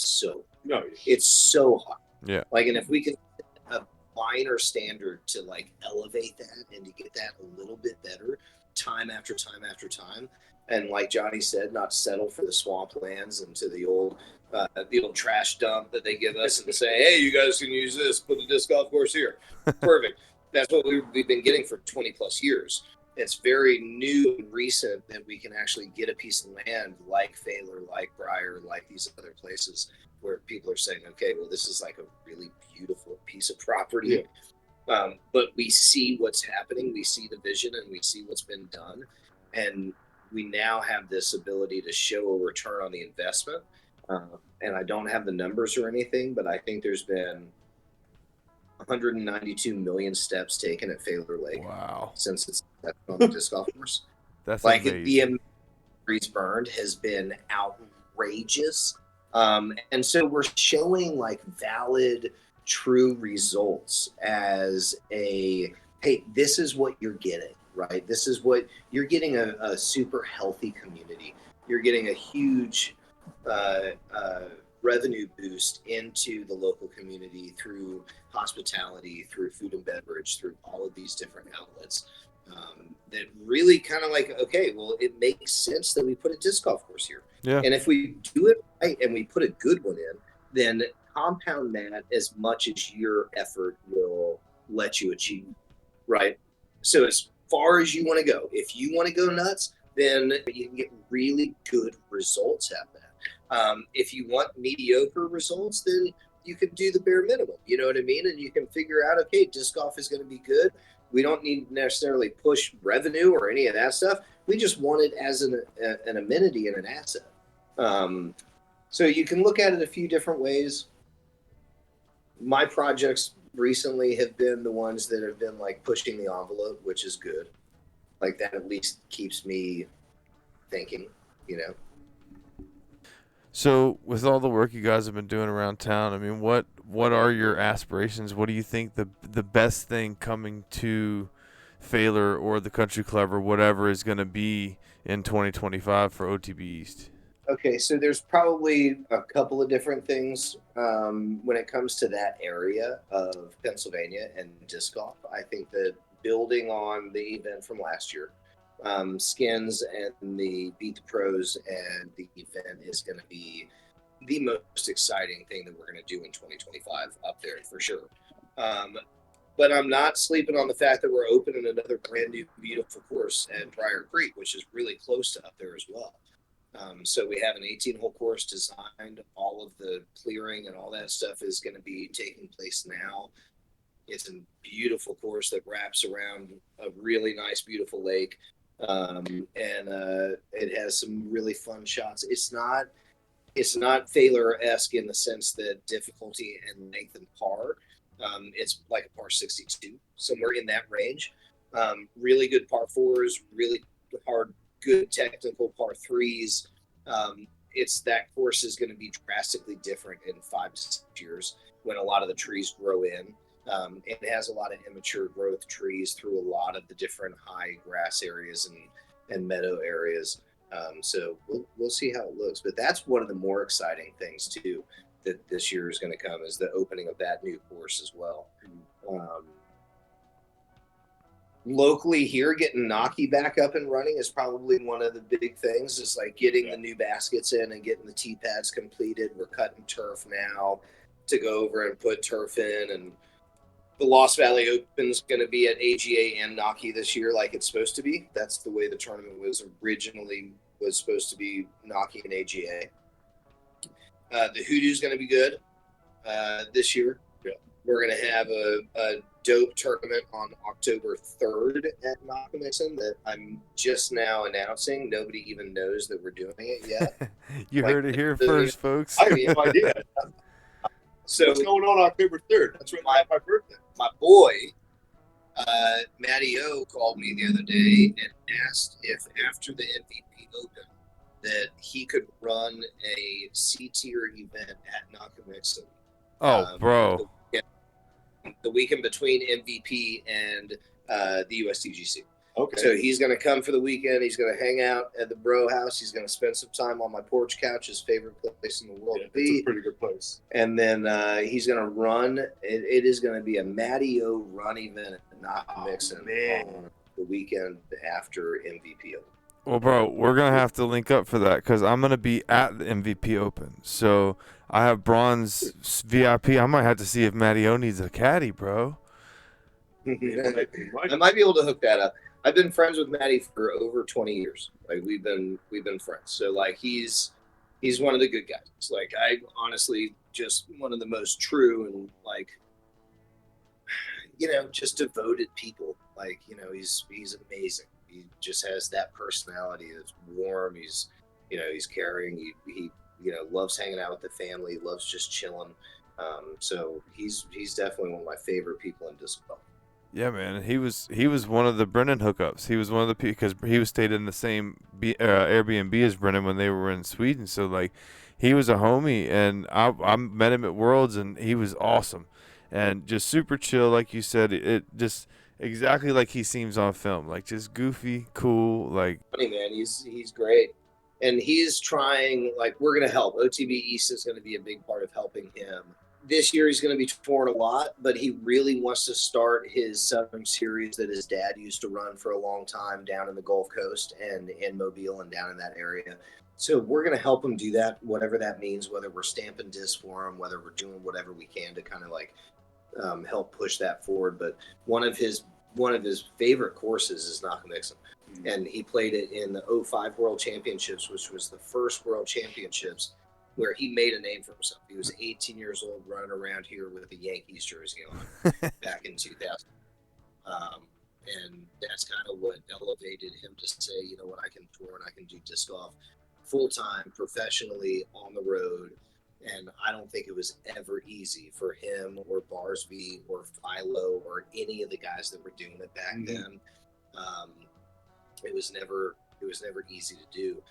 S3: it's so high.
S1: Yeah.
S3: Like, and if we can a minor standard to like elevate that and to get that a little bit better time after time after time, and like Johnny said, not settle for the swamp lands and to the old trash dump that they give us and say, hey, you guys can use this, put a disc golf course here. Perfect. That's what we've been getting for 20 plus years. It's very new and recent that we can actually get a piece of land like Phaler, like Briar, like these other places where people are saying, okay, well, this is like a really beautiful piece of property. Yeah. But we see what's happening. We see the vision and we see what's been done. And we now have this ability to show a return on the investment. And I don't have the numbers or anything, but I think there's been 192 million steps taken at Phaler Lake.
S1: Wow.
S3: Since it's on the disc golf course.
S1: That's
S3: like
S1: amazing.
S3: The amount of trees burned has been outrageous. And so we're showing like valid, true results as hey, this is what you're getting, right? This is what you're getting, a super healthy community. You're getting a huge revenue boost into the local community through hospitality, through food and beverage, through all of these different outlets. That really kind of like, okay, well, it makes sense that we put a disc golf course here.
S1: Yeah.
S3: And if we do it right and we put a good one in, then compound that as much as your effort will let you achieve, right? So as far as you want to go, if you want to go nuts, then you can get really good results out of that. If you want mediocre results, then you can do the bare minimum. You know what I mean? And you can figure out, okay, disc golf is going to be good. We don't need to necessarily push revenue or any of that stuff. We just want it as an amenity and an asset. So you can look at it a few different ways. My projects recently have been the ones that have been like pushing the envelope, which is good. Like that at least keeps me thinking, you know.
S1: So, with all the work you guys have been doing around town, I mean, what are your aspirations? What do you think the best thing coming to Phaler or the Country Club or whatever is going to be in 2025 for OTB East?
S3: Okay, so there's probably a couple of different things when it comes to that area of Pennsylvania and disc golf. I think that building on the event from last year, Skins and the Beat the Pros and the event is going to be the most exciting thing that we're going to do in 2025 up there for sure. But I'm not sleeping on the fact that we're opening another brand new beautiful course at Briar Creek, which is really close to up there as well. So we have an 18-hole course designed. All of the clearing and all that stuff is going to be taking place now. It's a beautiful course that wraps around a really nice, beautiful lake. And it has some really fun shots. It's not Phaler-esque in the sense that difficulty and length and par. It's like a par 62, somewhere in that range. Really good par fours, really hard, good technical par threes. It's that course is going to be drastically different in 5 to 6 years when a lot of the trees grow in. It has a lot of immature growth trees through a lot of the different high grass areas and meadow areas. So we'll see how it looks. But that's one of the more exciting things too that this year is going to come is the opening of that new course as well. Locally here, getting Nocky back up and running is probably one of the big things. Is like getting the new baskets in and getting the tee pads completed. We're cutting turf now to go over and put turf in, and the Lost Valley Open is going to be at AGA and Nocky this year, like it's supposed to be. That's the way the tournament was supposed to be, Nocky and AGA. The Hoodoo's going to be good this year. Yeah. We're going to have a dope tournament on October 3rd at Knockmixon that I'm just now announcing. Nobody even knows that we're doing it yet.
S1: You heard it here first, folks.
S2: I have no idea. So what's going on October 3rd? That's when my birthday.
S3: My boy, Matty O, called me the other day and asked if after the MVP Open, that he could run a C-tier event at Nakamixon.
S1: Oh, bro.
S3: The weekend between MVP and the USDGC.
S2: Okay.
S3: So he's going to come for the weekend. He's going to hang out at the bro house. He's going to spend some time on my porch couch, his favorite place in the world to be.
S2: It's a pretty good place.
S3: And then he's going to run. It is going to be a Matty O run event at Nakamixon on the weekend after MVP Open.
S1: Well, bro, we're going to have to link up for that because I'm going to be at the MVP Open. So I have bronze VIP. I might have to see if Matty O needs a caddy, bro.
S3: I might be able to hook that up. I've been friends with Matty for over 20 years. Like we've been friends. So like he's one of the good guys. Like I honestly just one of the most true and like just devoted people. Like he's amazing. He just has that personality that's warm. He's caring. He loves hanging out with the family. Loves just chilling. So he's definitely one of my favorite people in disc golf.
S1: Yeah, man. He was one of the Brennan hookups. He was one of the because he was stayed in the same Airbnb as Brennan when they were in Sweden. So like, he was a homie, and I met him at Worlds, and he was awesome, and just super chill, like you said. It just exactly like he seems on film, like just goofy, cool, like.
S3: Funny man, he's great, and he's trying. Like we're gonna help. OTB East is gonna be a big part of helping him. This year he's going to be touring a lot, but he really wants to start his Southern Series that his dad used to run for a long time down in the Gulf Coast and in Mobile and down in that area. So we're going to help him do that, whatever that means, whether we're stamping discs for him, whether we're doing whatever we can to kind of like help push that forward. But one of his favorite courses is Nakamixon. And he played it in the 05 World Championships, which was the first World Championships where he made a name for himself. He was 18 years old running around here with a Yankees jersey on back in 2000. And that's kind of what elevated him to say, you know what, I can tour and I can do disc golf full-time, professionally, on the road. And I don't think it was ever easy for him or Barsby or Philo or any of the guys that were doing it back then. It was never easy to do.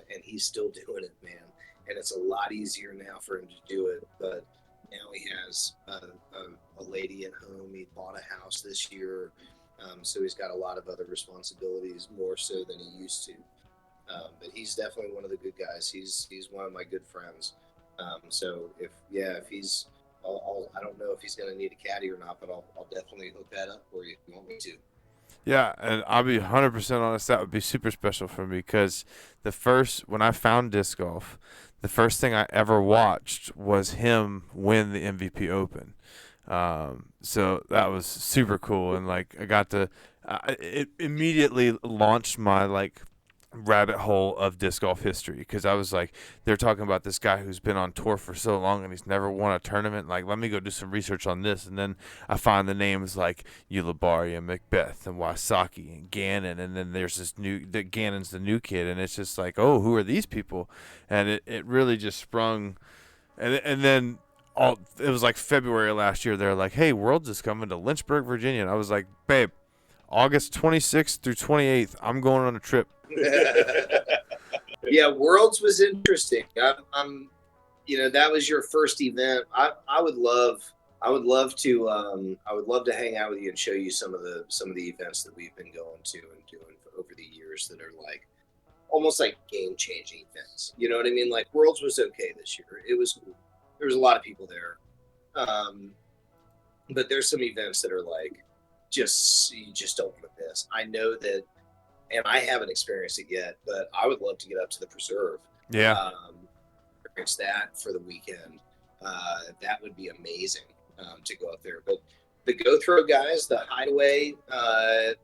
S3: And he's still doing it, man. And it's a lot easier now for him to do it. But now he has a lady at home. He bought a house this year. So he's got a lot of other responsibilities, more so than he used to. But he's definitely one of the good guys. He's one of my good friends. So if he's, I don't know if he's going to need a caddy or not, but I'll definitely hook that up for you if you want me to.
S1: Yeah, and I'll be 100% honest, that would be super special for me because when I found disc golf, the first thing I ever watched was him win the MVP Open. So that was super cool, and like I got to, it immediately launched my like rabbit hole of disc golf history because I was like, they're talking about this guy who's been on tour for so long and he's never won a tournament. Like, let me go do some research on this, and then I find the names like Ulibarri and Macbeth and Wysocki and Gannon, and then there's Gannon's the new kid, and it's just like, oh, who are these people? And it really just sprung, and then it was like February last year. They're like, hey, Worlds is coming to Lynchburg, Virginia, and I was like, babe, August 26th through 28th, I'm going on a trip.
S3: Yeah, Worlds was interesting. I'm that was your first event. I would love to hang out with you and show you some of the events that we've been going to and doing over the years that are like almost like game changing events. You know what I mean? Like Worlds was okay this year. It was cool. There was a lot of people there. But there's some events that are like you just don't want to miss. I know that, and I haven't experienced it yet, but I would love to get up to the Preserve.
S1: Yeah.
S3: Experience that for the weekend. That would be amazing to go up there. But the Go Throw guys, the Hideaway,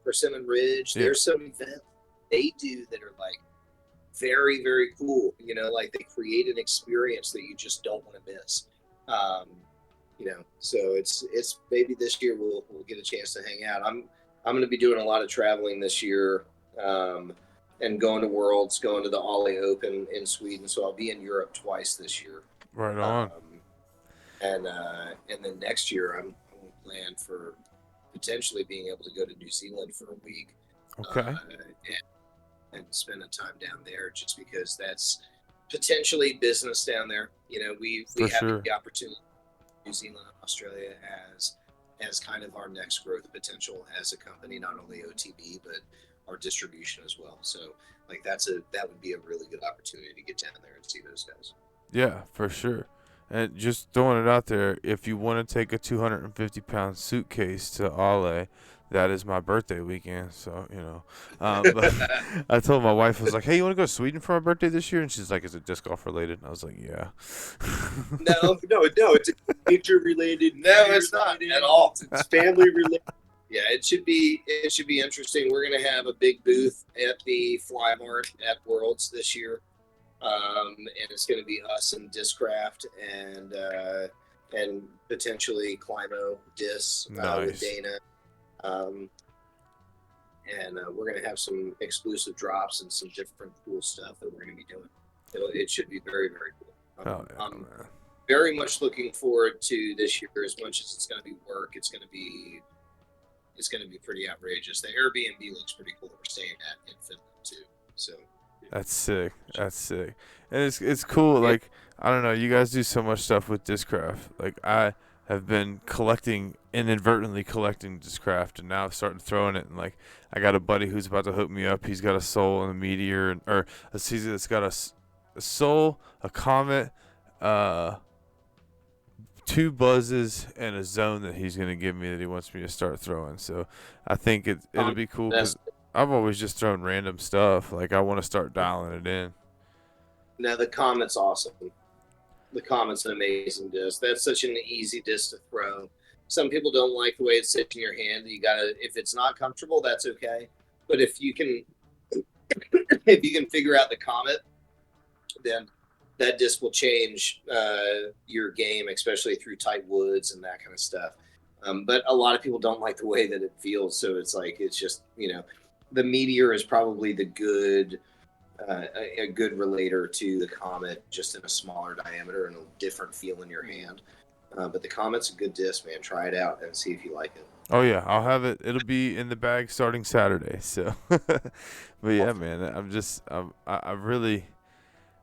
S3: Persimmon Ridge, there's some events they do that are like very, very cool. Like they create an experience that you just don't want to miss. So it's maybe this year we'll get a chance to hang out. I'm going to be doing a lot of traveling this year, and going to Worlds, going to the Ollie Open in Sweden. So I'll be in Europe twice this year.
S1: Right on.
S3: And then next year I'm planned for potentially being able to go to New Zealand for a week.
S1: Okay.
S3: and spending time down there, just because that's potentially business down there. We
S1: For
S3: have
S1: sure.
S3: the opportunity New Zealand and Australia as kind of our next growth potential as a company, not only OTB but our distribution as well. So like that would be a really good opportunity to get down there and see those guys.
S1: Yeah, for sure. And just throwing it out there, if you want to take a 250-pound suitcase to Ale, that is my birthday weekend. So, but I told my wife, I was like, hey, you want to go to Sweden for my birthday this year? And she's like, is it disc golf related? And I was like, yeah.
S2: No, it's nature related.
S3: No, it's not at all.
S2: It's family related.
S3: Yeah, it should be interesting. We're going to have a big booth at the Fly Mart at Worlds this year. And it's going to be us and Discraft and potentially Climo Disc with Dana. And we're going to have some exclusive drops and some different cool stuff that we're going to be doing. It should be very, very cool. I'm very much looking forward to this year. As much as it's going to be work, it's going to be pretty outrageous. The Airbnb looks pretty cool that we're staying at in Finland too. So
S1: that's sick. That's sick. And it's cool. Like, I don't know, you guys do so much stuff with Discraft. Like, I have been inadvertently collecting Discraft, and now I've started throwing it. And like, I got a buddy who's about to hook me up. He's got a Soul and a Meteor, or a season that's got a Soul, a Comet, 2 buzzes, and a zone that he's gonna give me that he wants me to start throwing. So I think it'll be cool, because I've always just thrown random stuff. Like, I want to start dialing it in.
S3: Now the Comet's awesome. The Comet's an amazing disc. That's such an easy disc to throw. Some people don't like the way it sits in your hand. You gotta, if it's not comfortable, that's okay. But if you can figure out the Comet, then that disc will change your game, especially through tight woods and that kind of stuff. But a lot of people don't like the way that it feels. So it's like, it's just, the Meteor is probably a good relator to the Comet, just in a smaller diameter and a different feel in your hand. But the Comet's a good disc, man. Try it out and see if you like it.
S1: Oh yeah, I'll have it. It'll be in the bag starting Saturday. So, but yeah, man, I'm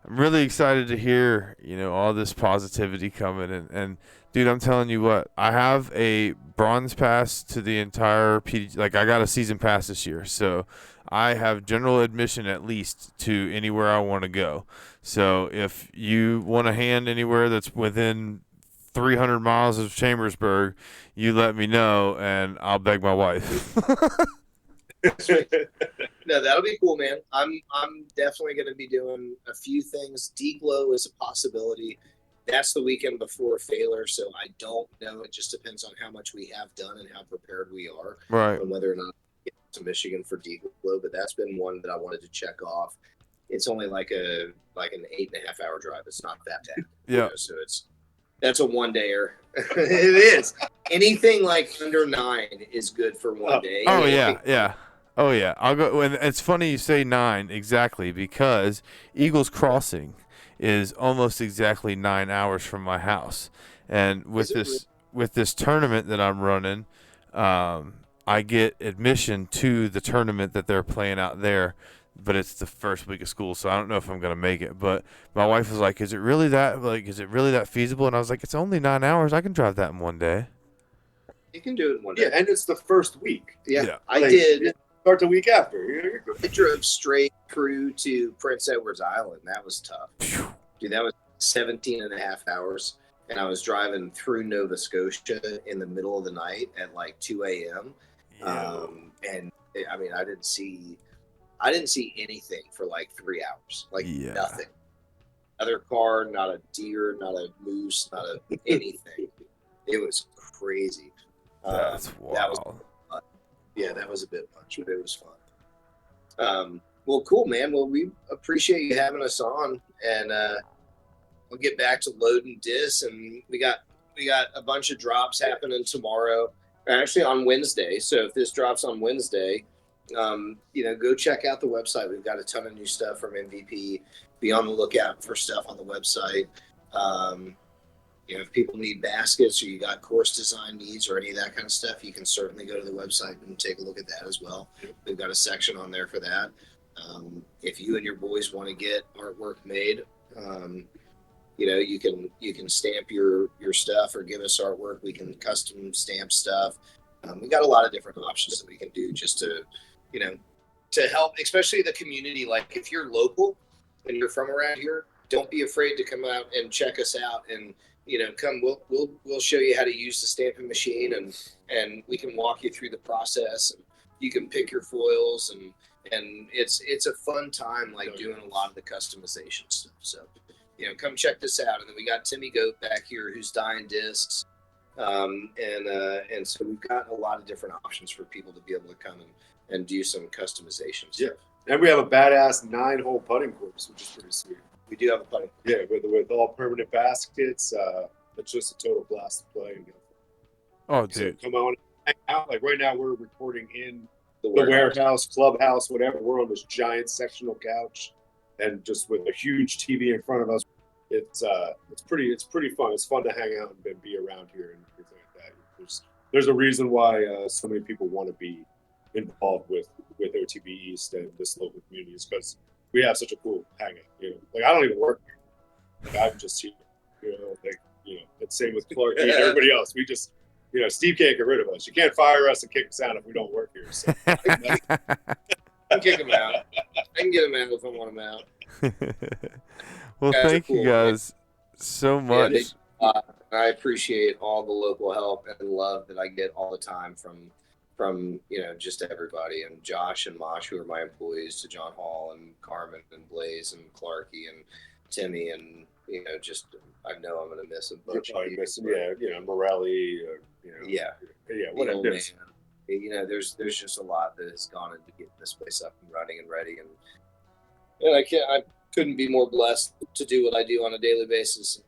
S1: really excited to hear, all this positivity coming. And dude, I'm telling you what, I have a bronze pass to the entire PDG. Like, I got a season pass this year, so I have general admission at least to anywhere I want to go. So if you want a hand anywhere that's within 300 miles of Chambersburg, you let me know, and I'll beg my wife.
S3: No, that'll be cool, man. I'm definitely going to be doing a few things. D-Glow is a possibility. That's the weekend before Failure, so I don't know. It just depends on how much we have done and how prepared we are,
S1: right,
S3: and whether or not we get to Michigan for D-Glow. But that's been one that I wanted to check off. It's only like an 8.5 hour drive. It's not that bad.
S1: Yeah.
S3: So that's a one-dayer. It is. Anything like under 9 is good for one day.
S1: Oh yeah. Oh yeah. I'll go. And it's funny you say 9 exactly, because Eagles Crossing is almost exactly 9 hours from my house. And with this tournament that I'm running, I get admission to the tournament that they're playing out there, but it's the first week of school, so I don't know if I'm gonna make it. But my wife was like, is it really that feasible? And I was like, it's only 9 hours. I can drive that in one day.
S3: You can do it in one day.
S2: Yeah, and it's the first week.
S3: Yeah. I did.
S2: Start the week after.
S3: I drove straight through to Prince Edward's Island. That was tough. Dude, that was 17.5 hours. And I was driving through Nova Scotia in the middle of the night at like 2 a.m. And I mean, I didn't see anything for like 3 hours. Like nothing. Another car, not a deer, not a moose, not anything. It was crazy.
S1: That's wild.
S3: That was a bit much, but it was fun. Well, cool, man. Well, we appreciate you having us on, and we'll get back to loading discs, and we got a bunch of drops happening tomorrow. Actually, on Wednesday. So if this drops on Wednesday, go check out the website. We've got a ton of new stuff from MVP. Be on the lookout for stuff on the website. If people need baskets, or you got course design needs, or any of that kind of stuff, you can certainly go to the website and take a look at that as well. We've got a section on there for that. If you and your boys want to get artwork made, you can stamp your stuff or give us artwork. We can custom stamp stuff. We got a lot of different options that we can do just to help, especially the community. Like if you're local and you're from around here, don't be afraid to come out and check us out and come. We'll show you how to use the stamping machine and we can walk you through the process and you can pick your foils and it's a fun time like doing a lot of the customization stuff. So come check this out. And then we got Timmy Goat back here who's dyeing discs. And so we've got a lot of different options for people to be able to come and do some customizations.
S2: Yeah. And we have a badass 9-hole putting course, which is pretty sweet.
S3: We do have a putting.
S2: Yeah, with all permanent baskets. It's just a total blast to play.
S1: Oh, dude.
S2: So come on, hang out. Like right now, we're recording in the warehouse, clubhouse, whatever. We're on this giant sectional couch, and just with a huge TV in front of us. It's pretty fun. It's fun to hang out and be around here and everything like that. There's a reason why so many people want to be involved with OTB East and this local community is because we have such a cool hangout. Like I don't even work here. Like, I'm just here. It's same with Clark and everybody else. We just, Steve can't get rid of us. You can't fire us and kick us out if we don't work here. So.
S3: I can kick him out. I can get him out if I want him out.
S1: Well, thank you guys so much.
S3: I appreciate all the local help and love that I get all the time from just everybody, and Josh and Mosh, who are my employees, to John Hall and Carmen and Blaze and Clarky and Timmy, and I know I'm gonna miss a bunch of people.
S2: Morelli,
S3: whatever. There's just a lot that has gone into getting this place up and running and ready, and I couldn't be more blessed to do what I do on a daily basis and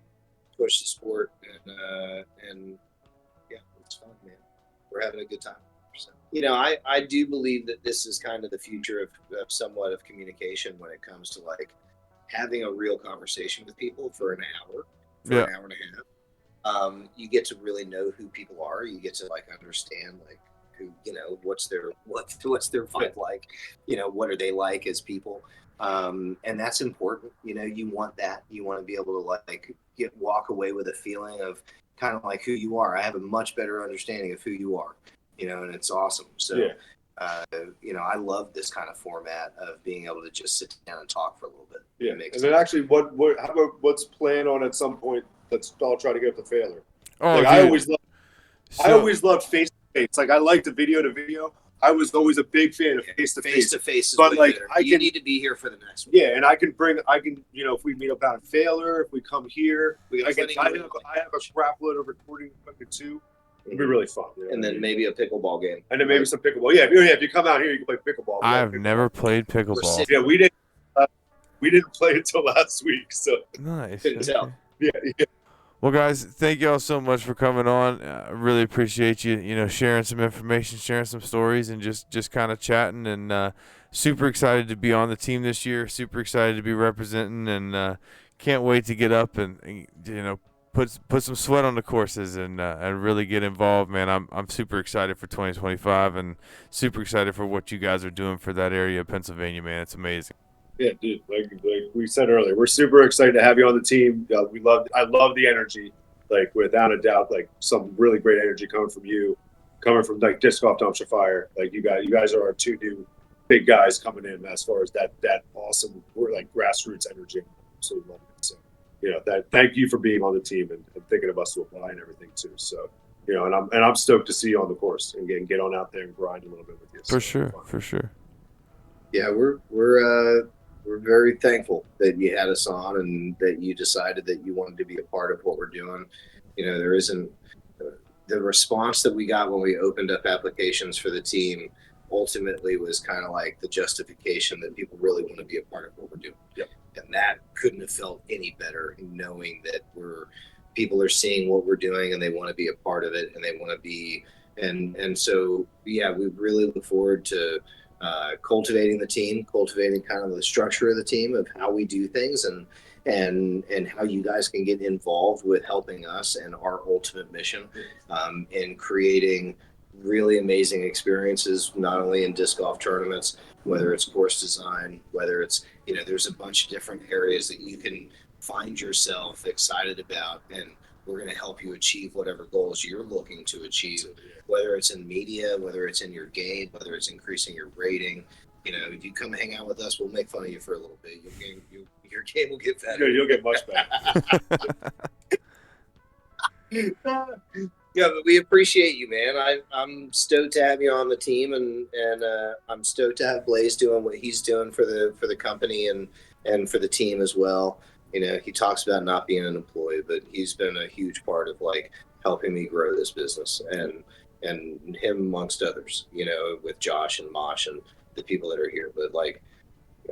S3: push the sport, and it's fun, man. We're having a good time. So, I do believe that this is kind of the future of somewhat of communication when it comes to like having a real conversation with people for an hour, an hour and a half. You get to really know who people are. You get to like understand like who, what's their vibe like, what are they like as people. And that's important. You want that. You want to be able to like walk away with a feeling of kind of like who you are. I have a much better understanding of who you are, and it's awesome. So, I love this kind of format of being able to just sit down and talk for a little bit.
S2: Yeah. And then actually how about what's planned on at some point? Let's all try to get up to Failure.
S1: Oh,
S2: like, I always loved face to face. Like I liked the video to video. I was always a big fan of face to face.
S3: But like, you need to be here for the next one.
S2: Yeah, and I can, if we meet up out in Failure, if we come here, I have a crap load of recording equipment too. It'd be really fun.
S3: And then maybe a pickleball game.
S2: And then maybe some pickleball. Yeah, if you come out here, you can play pickleball.
S1: I've never played pickleball.
S2: Yeah, we didn't play until last week, so
S1: nice.
S3: Couldn't tell.
S2: Yeah.
S1: Well, guys, thank you all so much for coming on. I really appreciate you, sharing some information, sharing some stories, and just kind of chatting. And super excited to be on the team this year. Super excited to be representing, and can't wait to get up and put some sweat on the courses and really get involved, man. I'm super excited for 2025 and super excited for what you guys are doing for that area of Pennsylvania, man. It's amazing.
S2: Yeah, dude. Like we said earlier, we're super excited to have you on the team. I love the energy. Like without a doubt, like some really great energy coming from you, coming from like Disc Golf Dumpster Fire. Like you guys are our two new big guys coming in as far as that awesome, we're like grassroots energy. Absolutely love it. So thank you for being on the team and thinking of us to apply and everything too. So and I'm stoked to see you on the course and get on out there and grind a little bit with you.
S1: For sure.
S3: Yeah, we're very thankful that you had us on and that you decided that you wanted to be a part of what we're doing. There isn't the response that we got when we opened up applications for the team ultimately was kind of like the justification that people really want to be a part of what we're doing.
S2: Yep.
S3: And that couldn't have felt any better, knowing that people are seeing what we're doing and they want to be a part of it and they want to be, and so, yeah, we really look forward to cultivating the team, cultivating kind of the structure of the team of how we do things and how you guys can get involved with helping us and our ultimate mission in creating really amazing experiences, not only in disc golf tournaments, whether it's course design, whether it's, there's a bunch of different areas that you can find yourself excited about, and we're going to help you achieve whatever goals you're looking to achieve, whether it's in media, whether it's in your game, whether it's increasing your rating. If you come hang out with us, we'll make fun of you for a little bit. Your game will get better.
S2: You'll get much better.
S3: Yeah, but we appreciate you, man. I'm stoked to have you on the team, and I'm stoked to have Blaze doing what he's doing for the company and for the team as well. He talks about not being an employee, but he's been a huge part of like helping me grow this business, and him amongst others. With Josh and Mosh and the people that are here. But like,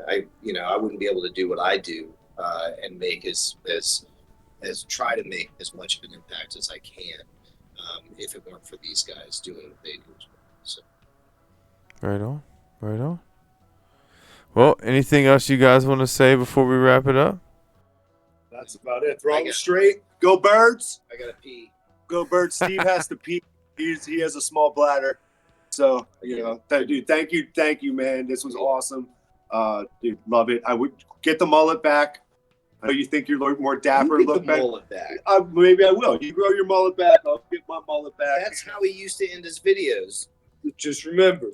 S3: I wouldn't be able to do what I do and make as try to make as much of an impact as I can. If it weren't for these guys doing what they do as well. So.
S1: Right on. Well, anything else you guys want to say before we wrap it up?
S2: That's about it. Throw them straight. Go Birds.
S3: I gotta pee.
S2: Go Birds. Steve has to pee. He has a small bladder. So, dude, thank you, man. This was awesome. Dude, love it. I would get the mullet back. I know you think you're more dapper.
S3: Look back. Mullet back.
S2: Maybe I will. You grow your mullet back. I'll get my mullet back.
S3: That's how he used to end his videos.
S2: Just remember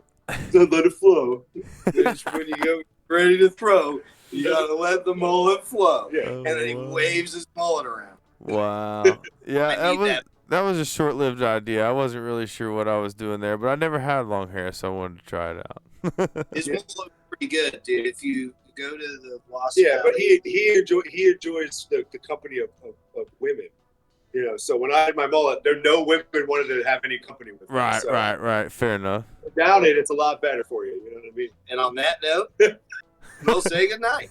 S2: to let it flow.
S3: When you go ready to throw, you gotta let the mullet flow.
S2: Yeah.
S3: And then he waves his mullet around.
S1: Wow. Yeah, that was a short-lived idea. I wasn't really sure what I was doing there, but I never had long hair, so I wanted to try it out.
S3: His mullet was pretty good, dude. If you go to the Lost
S2: but he enjoys the company of women. So when I had my mullet, no women wanted to have any company with me.
S1: Right,
S2: so
S1: right. Fair enough.
S2: Down it's a lot better for you. You know what I mean?
S3: And on that note, we'll say goodnight.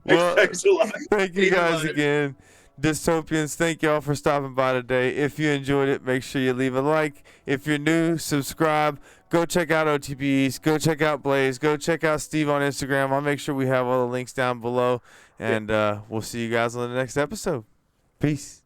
S1: Well,
S2: thanks a lot.
S1: Thank you guys again. Dystopians, thank y'all for stopping by today. If you enjoyed it, make sure you leave a like. If you're new, subscribe. Go check out OTB East. Go check out Blaze. Go check out Steve on Instagram. I'll make sure we have all the links down below. And we'll see you guys on the next episode. Peace.